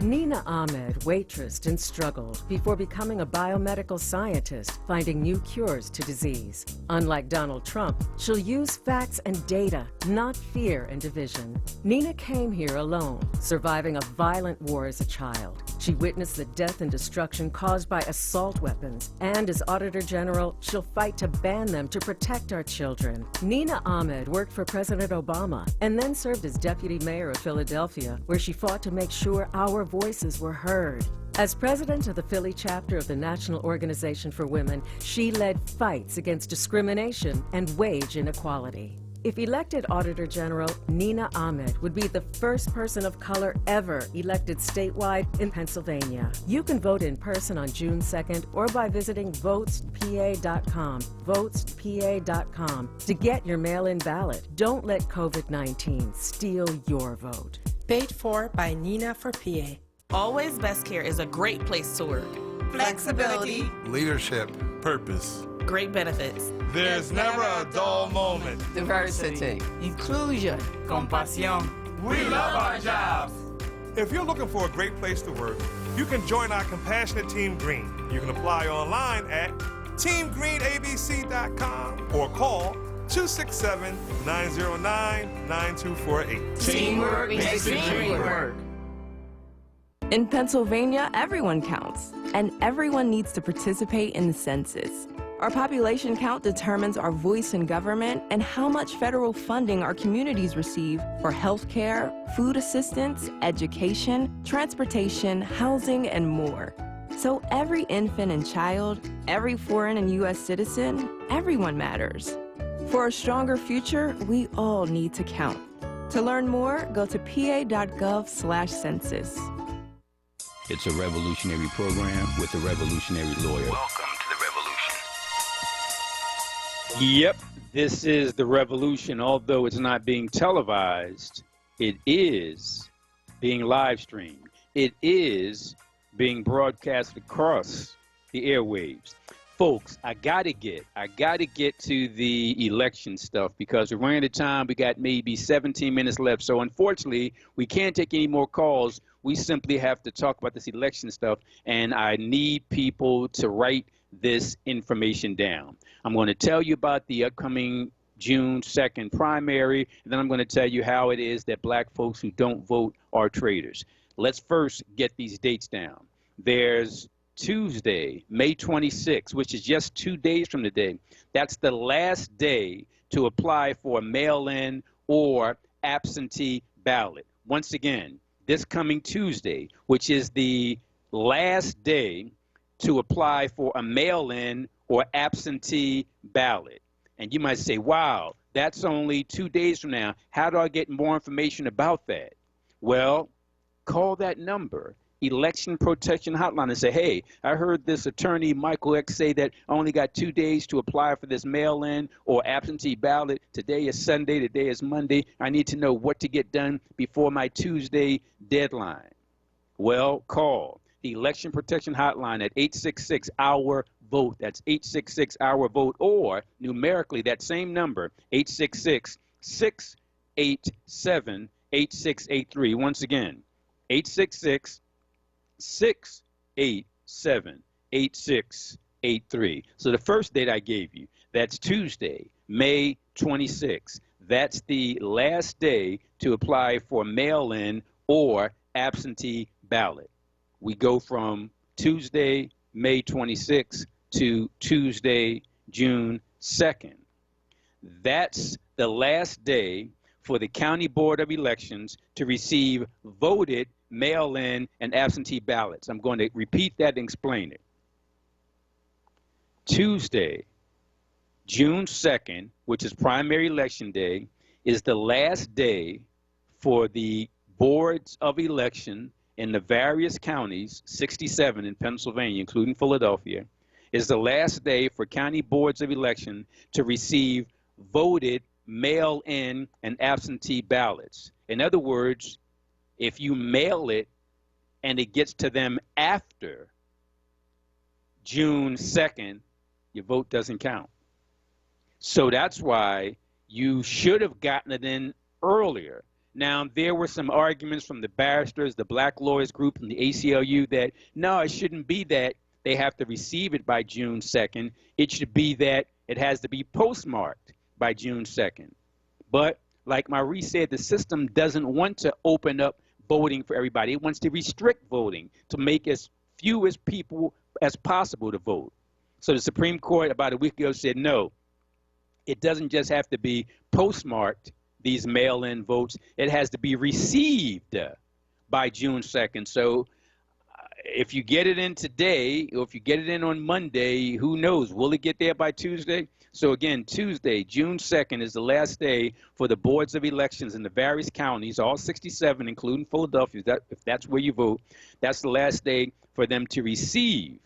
Nina Ahmed waitressed and struggled before becoming a biomedical scientist, finding new cures to disease. Unlike Donald Trump, she'll use facts and data, not fear and division. Nina came here alone, surviving a violent war as a child. She witnessed the death and destruction caused by assault weapons, and as Auditor General, she'll fight to ban them to protect our children. Nina Ahmed worked for President Obama and then served as deputy mayor of Philadelphia, where she fought to make sure our voices were heard. As president of the Philly chapter of the National Organization for Women, she led fights against discrimination and wage inequality. If elected Auditor General, Nina Ahmed would be the first person of color ever elected statewide in Pennsylvania. You can vote in person on June 2nd or by visiting votespa.com, votespa.com, to get your mail-in ballot. Don't let COVID-19 steal your vote. Paid for by Nina for PA. Always Best Care is a great place to work. Flexibility, leadership, purpose, great benefits. There's never a dull moment. diversity, inclusion, compasión. We love our jobs. If you're looking for a great place to work, you can join our compassionate Team Green. You can apply online at teamgreenabc.com or call 267-909-9248. Teamwork makes the dream work. In Pennsylvania, everyone counts, and everyone needs to participate in the census. Our population count determines our voice in government and how much federal funding our communities receive for health care, food assistance, education, transportation, housing, and more. So every infant and child, every foreign and U.S. citizen, everyone matters. For a stronger future, we all need to count. To learn more, go to pa.gov/census. It's a revolutionary program with a revolutionary lawyer. Welcome to the revolution. Yep, this is the revolution. Although it's not being televised, it is being live streamed. It is being broadcast across the airwaves. Folks, I gotta get to the election stuff because we're running out of time. We got maybe 17 minutes left. So unfortunately, we can't take any more calls. We simply have to talk about this election stuff, and I need people to write this information down. I'm going to tell you about the upcoming June 2nd primary, and then I'm going to tell you how it is that black folks who don't vote are traitors. Let's first get these dates down. There's Tuesday, May 26th, which is just 2 days from today. That's the last day to apply for a mail-in or absentee ballot. Once again, this coming Tuesday, which is the last day to apply for a mail-in or absentee ballot. And you might say, wow, that's only 2 days from now. How do I get more information about that? Well, call that number, Election Protection Hotline, and say, hey, I heard this attorney Michael X say that I only got 2 days to apply for this mail-in or absentee ballot. Today is Sunday, today is Monday. I need to know what to get done before my Tuesday deadline. Well, call the Election Protection Hotline at 866-OUR-VOTE. That's 866-OUR-VOTE, or numerically that same number, 866-687-8683. Once again, 866-687-8683. So the first date I gave you, that's Tuesday, May 26. That's the last day to apply for mail-in or absentee ballot. We go from Tuesday, May 26 to Tuesday, June 2nd. That's the last day for the County Board of Elections to receive voted mail-in and absentee ballots. I'm going to repeat that and explain it. Tuesday, June 2nd, which is primary election day, is the last day for the boards of election in the various counties, 67 in Pennsylvania, including Philadelphia, is the last day for county boards of election to receive voted mail-in and absentee ballots. In other words, if you mail it and it gets to them after June 2nd, your vote doesn't count. So that's why you should have gotten it in earlier. Now, there were some arguments from the barristers, the Black Lawyers Group, and the ACLU that, no, it shouldn't be that they have to receive it by June 2nd. It should be that it has to be postmarked by June 2nd. But like Maurice said, the system doesn't want to open up voting for everybody. It wants to restrict voting to make as few as people as possible to vote. So the Supreme Court about a week ago said, no, it doesn't just have to be postmarked, these mail-in votes. It has to be received by June 2nd. So if you get it in today, or if you get it in on Monday, who knows? Will it get there by Tuesday? So again, Tuesday, June 2nd is the last day for the boards of elections in the various counties, all 67, including Philadelphia. If that's where you vote, that's the last day for them to receive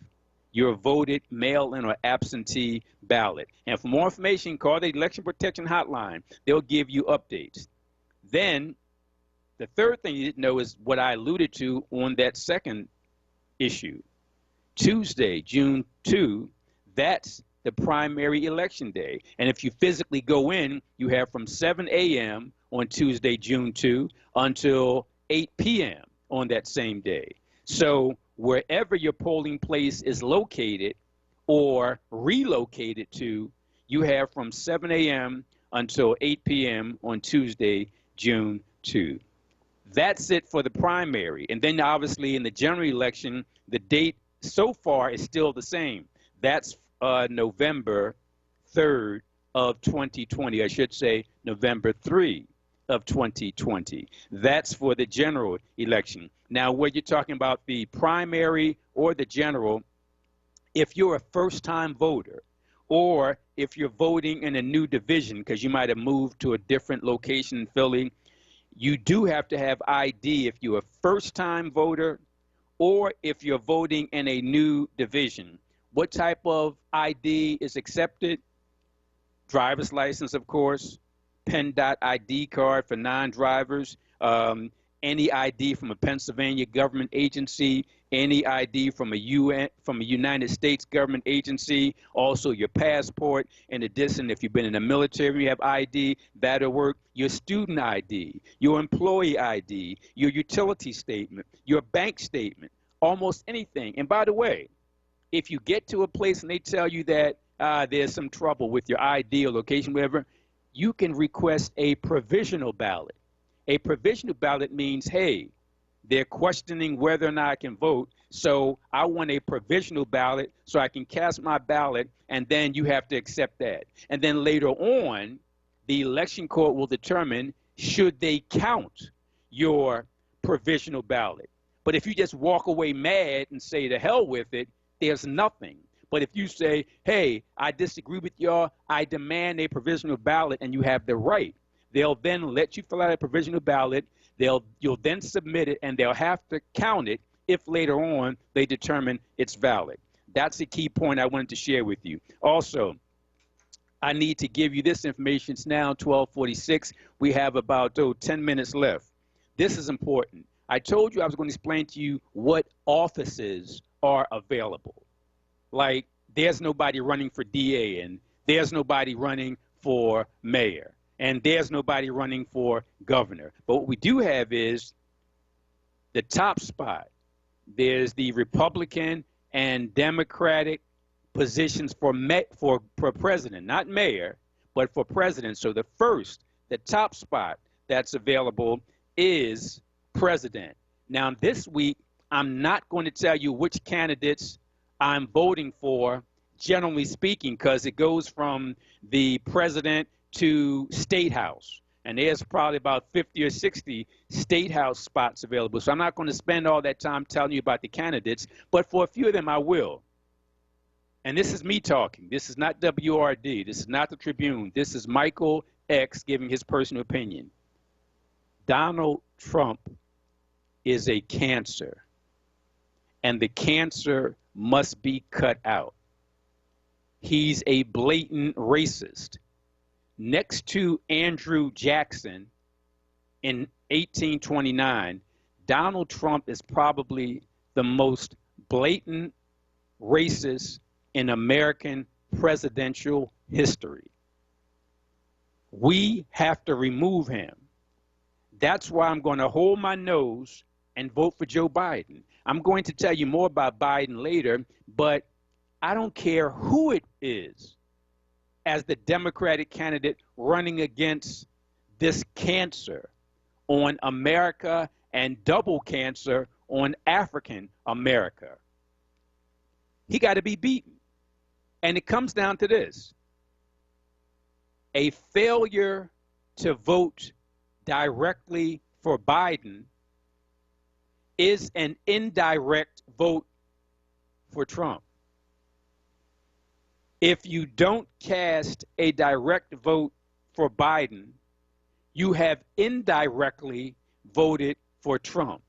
your voted mail-in or absentee ballot. And for more information, call the Election Protection Hotline. They'll give you updates. Then the third thing you didn't know is what I alluded to on that second issue. Tuesday, June 2, that's the primary election day. And if you physically go in, you have from 7 a.m. on Tuesday, June 2, until 8 p.m. on that same day. So wherever your polling place is located or relocated to, you have from 7 a.m. until 8 p.m. on Tuesday, June 2. That's it for the primary. And then obviously in the general election, the date so far is still the same. That's November 3rd of 2020. I should say November 3 of 2020. That's for the general election. Now, whether you're talking about the primary or the general, if you're a first-time voter, or if you're voting in a new division because you might have moved to a different location in Philly, you do have to have ID if you're a first-time voter or if you're voting in a new division. What type of ID is accepted? Driver's license, of course, pen.ID card for non-drivers, any ID from a Pennsylvania government agency, any ID from a United States government agency, also your passport. In addition, if you've been in the military, you have ID, that'll work. Your student ID, your employee ID, your utility statement, your bank statement, almost anything. And by the way, if you get to a place and they tell you that there's some trouble with your ID or location, whatever, you can request a provisional ballot. A provisional ballot means, hey, they're questioning whether or not I can vote, so I want a provisional ballot so I can cast my ballot, and then you have to accept that. And then later on, the election court will determine should they count your provisional ballot. But if you just walk away mad and say to hell with it, there's nothing. But if you say, hey, I disagree with y'all, I demand a provisional ballot, and you have the right, they'll then let you fill out a provisional ballot. You'll then submit it, and they'll have to count it if later on they determine it's valid. That's a key point I wanted to share with you. Also, I need to give you this information. It's now 12:46. We have about 10 minutes left. This is important. I told you I was going to explain to you what offices are available. Like, there's nobody running for DA, and there's nobody running for mayor, and there's nobody running for governor. But what we do have is the top spot. There's the Republican and Democratic positions for president, not mayor, but for president. So the top spot that's available is president. Now, this week, I'm not going to tell you which candidates I'm voting for, generally speaking, because it goes from the president to state house. And there's probably about 50 or 60 state house spots available. So I'm not going to spend all that time telling you about the candidates, but for a few of them, I will. And this is me talking. This is not WRD. This is not the Tribune. This is Michael X giving his personal opinion. Donald Trump is a cancer, and the cancer must be cut out. He's a blatant racist. Next to Andrew Jackson in 1829, Donald Trump is probably the most blatant racist in American presidential history. We have to remove him. That's why I'm going to hold my nose and vote for Joe Biden. I'm going to tell you more about Biden later, but I don't care who it is as the Democratic candidate running against this cancer on America and double cancer on African America. He got to be beaten. And it comes down to this. A failure to vote directly for Biden is an indirect vote for Trump. If you don't cast a direct vote for Biden, you have indirectly voted for Trump.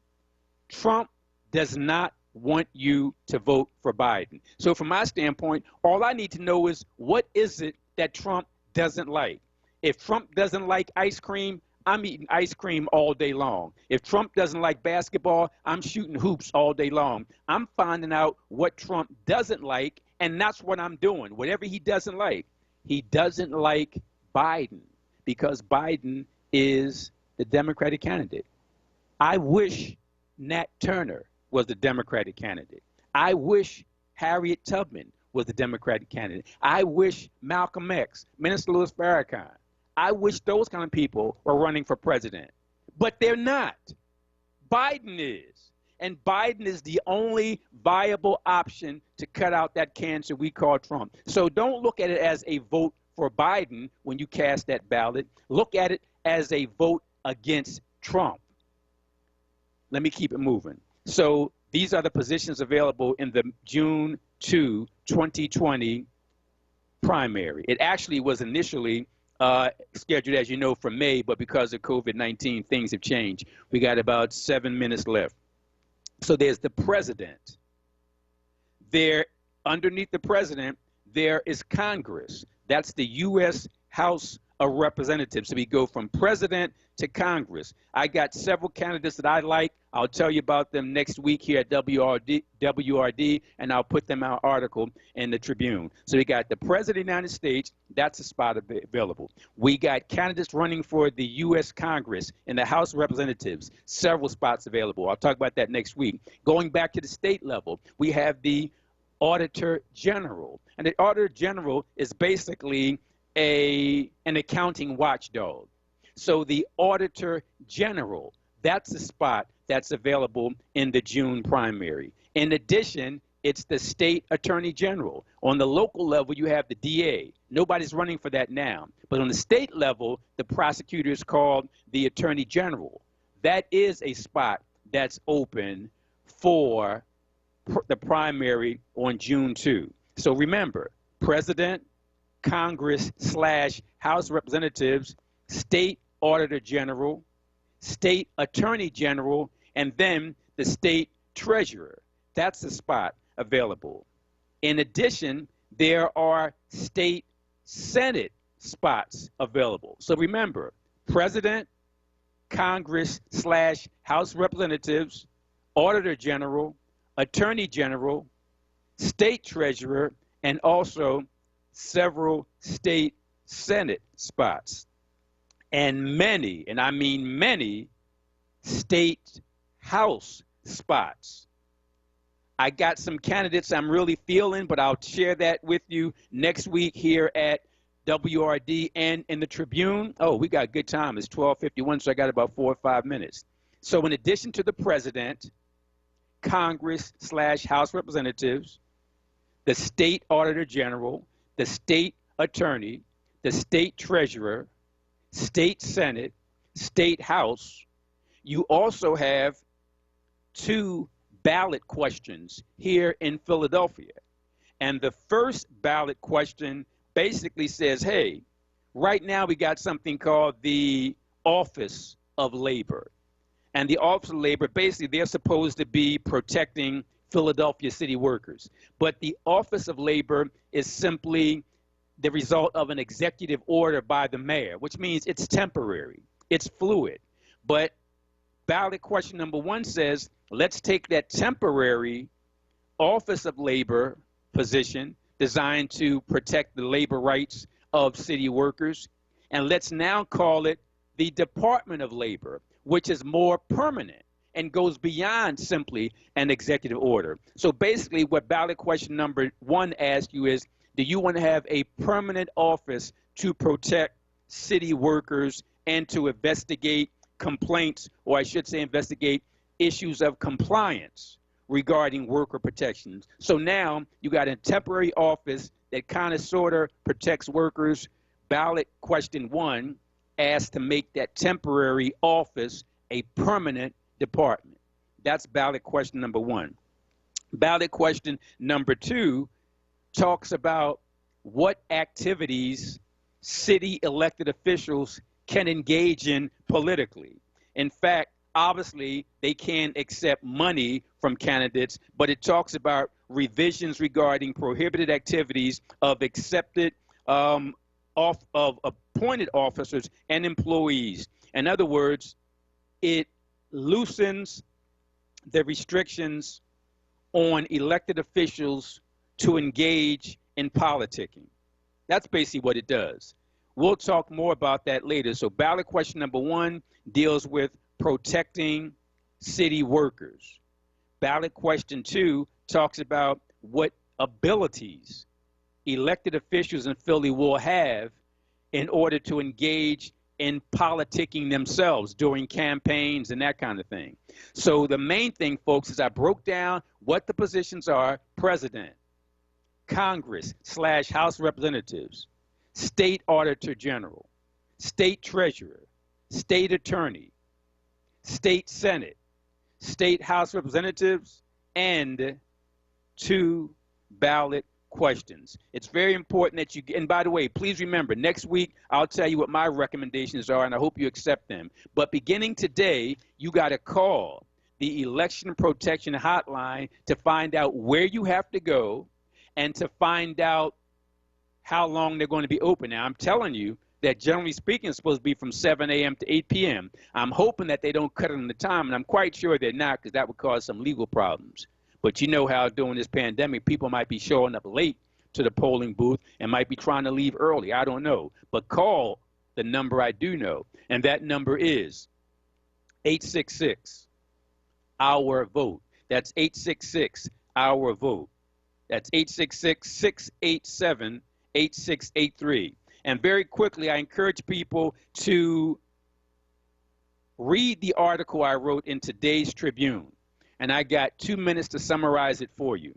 Trump does not want you to vote for Biden. So from my standpoint, all I need to know is what is it that Trump doesn't like? If Trump doesn't like ice cream, I'm eating ice cream all day long. If Trump doesn't like basketball, I'm shooting hoops all day long. I'm finding out what Trump doesn't like, and that's what I'm doing. Whatever he doesn't like. He doesn't like Biden because Biden is the Democratic candidate. I wish Nat Turner was the Democratic candidate. I wish Harriet Tubman was the Democratic candidate. I wish Malcolm X, Minister Louis Farrakhan. I wish those kind of people were running for president. But they're not. Biden is. And Biden is the only viable option to cut out that cancer we call Trump. So don't look at it as a vote for Biden when you cast that ballot. Look at it as a vote against Trump. Let me keep it moving. So these are the positions available in the June 2, 2020 primary. It actually was initially scheduled, as you know, for May, but because of COVID-19, things have changed. We got about 7 minutes left. So there's the president. There, underneath the president, there is Congress. That's the U.S. House of Representatives. So we go from president to Congress. I got several candidates that I like. I'll tell you about them next week here at WRD, and I'll put them in our article in the Tribune. So we got the President of the United States. That's a spot available. We got candidates running for the U.S. Congress and the House of Representatives. Several spots available. I'll talk about that next week. Going back to the state level, we have the Auditor General. And the Auditor General is basically an accounting watchdog. So the Auditor General, that's the spot that's available in the June primary. In addition, it's the State Attorney General. On the local level, you have the DA. Nobody's running for that now. But on the state level, the prosecutor is called the Attorney General. That is a spot that's open for the primary on June 2. So remember, President, Congress / House of Representatives, State Auditor General, State Attorney General, and then the State Treasurer. That's the spot available. In addition, there are State Senate spots available. So remember, President, Congress / House of Representatives, Auditor General, Attorney General, State Treasurer, and also several State Senate spots. And many, and I mean many, State House spots. I got some candidates I'm really feeling, but I'll share that with you next week here at WRD, and in the Tribune. Oh, we got good time. It's 12:51, so I got about 4 or 5 minutes. So in addition to the president, Congress/House Representatives, the state auditor general, the state attorney, the state treasurer, state senate, state house, you also have 2 ballot questions here in Philadelphia. And the first ballot question basically says, hey, right now we got something called the Office of Labor. And the Office of Labor, basically, they're supposed to be protecting Philadelphia city workers. But the Office of Labor is simply the result of an executive order by the mayor, which means it's temporary, it's fluid. But ballot question number 1 says, let's take that temporary Office of Labor position designed to protect the labor rights of city workers, and let's now call it the Department of Labor, which is more permanent and goes beyond simply an executive order. So basically what ballot question number 1 asks you is, do you want to have a permanent office to protect city workers and to investigate complaints, or I should say investigate issues of compliance regarding worker protections? So now you got a temporary office that kind of sort of protects workers. Ballot question 1 asks to make that temporary office a permanent department. That's ballot question number 1. Ballot question number 2 talks about what activities city elected officials can engage in politically. In fact, obviously, they can accept money from candidates, but it talks about revisions regarding prohibited activities of accepted of appointed officers and employees. In other words, it loosens the restrictions on elected officials to engage in politicking. That's basically what it does. We'll talk more about that later. So ballot question number 1 deals with protecting city workers. Ballot question 2 talks about what abilities elected officials in Philly will have in order to engage in politicking themselves during campaigns and that kind of thing. So the main thing, folks, is I broke down what the positions are: president, Congress/House Representatives, state auditor general, state treasurer, state attorney, state senate, state house representatives, and 2 ballot questions. It's very important that you, and by the way, please remember, next week I'll tell you what my recommendations are, and I hope you accept them. But beginning today, you got to call the Election Protection Hotline to find out where you have to go and to find out how long they're going to be open. Now, I'm telling you that generally speaking, it's supposed to be from 7 a.m. to 8 p.m. I'm hoping that they don't cut it on the time, and I'm quite sure they're not, because that would cause some legal problems. But you know how during this pandemic, people might be showing up late to the polling booth and might be trying to leave early. I don't know. But call the number I do know, and that number is 866-OUR-VOTE. That's 866-OUR-VOTE. That's 866-687-8683. And very quickly, I encourage people to read the article I wrote in today's Tribune. And I got 2 minutes to summarize it for you.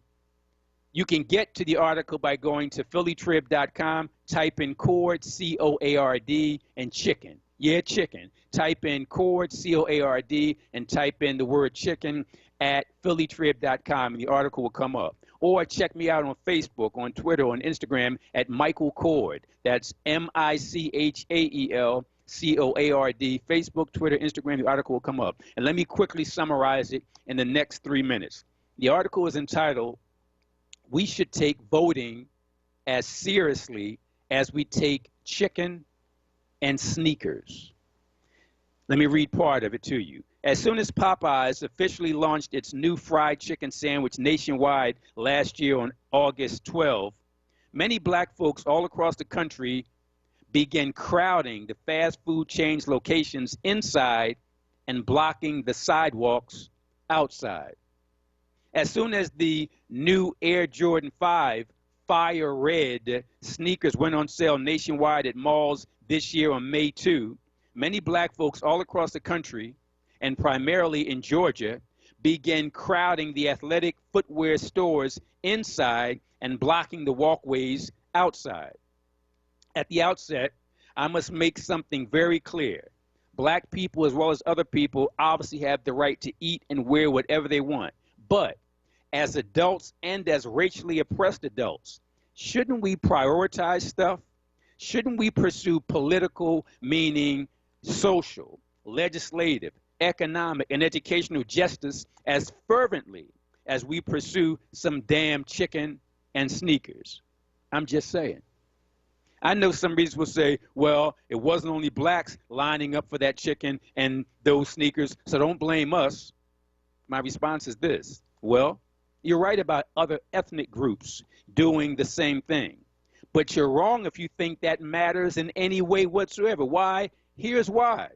You can get to the article by going to phillytrib.com, type in CORD, C-O-A-R-D, and chicken. Yeah, chicken. Type in CORD, C-O-A-R-D, and type in the word chicken at phillytrib.com, and the article will come up. Or check me out on Facebook, on Twitter, on Instagram at Michael Cord. That's M-I-C-H-A-E-L-C-O-A-R-D. Facebook, Twitter, Instagram, the article will come up. And let me quickly summarize it in the next 3 minutes. The article is entitled, "We Should Take Voting as Seriously as We Take Chicken and Sneakers." Let me read part of it to you. As soon as Popeyes officially launched its new fried chicken sandwich nationwide last year on August 12, many black folks all across the country began crowding the fast food chain's locations inside and blocking the sidewalks outside. As soon as the new Air Jordan 5 fire red sneakers went on sale nationwide at malls this year on May 2, many black folks all across the country, and primarily in Georgia, began crowding the athletic footwear stores inside and blocking the walkways outside. At the outset, I must make something very clear. Black people, as well as other people, obviously have the right to eat and wear whatever they want. But as adults and as racially oppressed adults, shouldn't we prioritize stuff? Shouldn't we pursue political, meaning social, legislative, economic, and educational justice as fervently as we pursue some damn chicken and sneakers? I'm just saying. I know some reasons will say, well, it wasn't only blacks lining up for that chicken and those sneakers, so don't blame us. My response is this. Well, you're right about other ethnic groups doing the same thing. But you're wrong if you think that matters in any way whatsoever. Why? Here's why.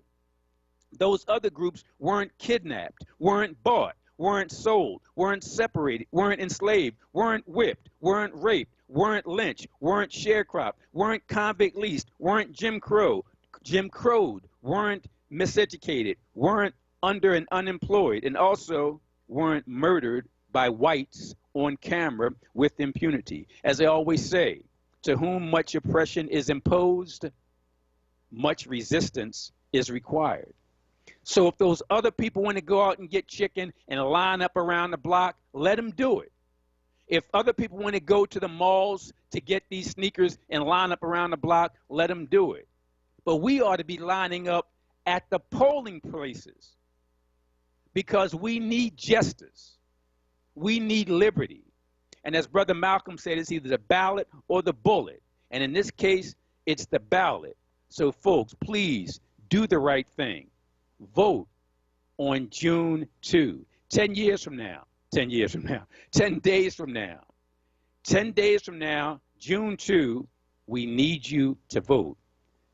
Those other groups weren't kidnapped, weren't bought, weren't sold, weren't separated, weren't enslaved, weren't whipped, weren't raped, weren't lynched, weren't sharecropped, weren't convict leased, weren't Jim Crowed, weren't miseducated, weren't under and unemployed, and also weren't murdered by whites on camera with impunity. As I always say, to whom much oppression is imposed, much resistance is required. So if those other people want to go out and get chicken and line up around the block, let them do it. If other people want to go to the malls to get these sneakers and line up around the block, let them do it. But we ought to be lining up at the polling places because we need justice. We need liberty. And as Brother Malcolm said, it's either the ballot or the bullet. And in this case, it's the ballot. So folks, please do the right thing. Vote on June 2, 10 years from now, 10 years from now, 10 days from now. 10 days from now, June 2, we need you to vote.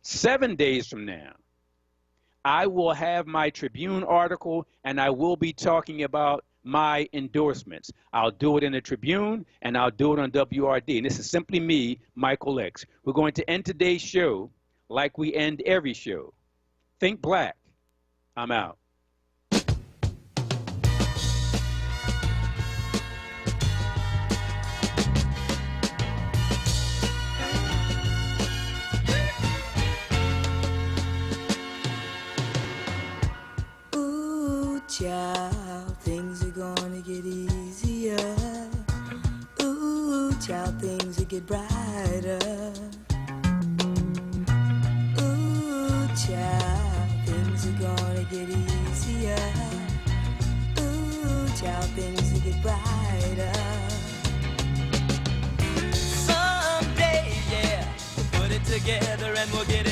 7 days from now, I will have my Tribune article and I will be talking about my endorsements. I'll do it in the Tribune and I'll do it on WRD. And this is simply me, Michael X. We're going to end today's show like we end every show. Think black. I'm out. Ooh, child, things are gonna get easier. Ooh, child, things will get brighter. Ooh, child, things are gonna get easier. Ooh, child, things will get brighter. Someday, yeah, we'll put it together and we'll get it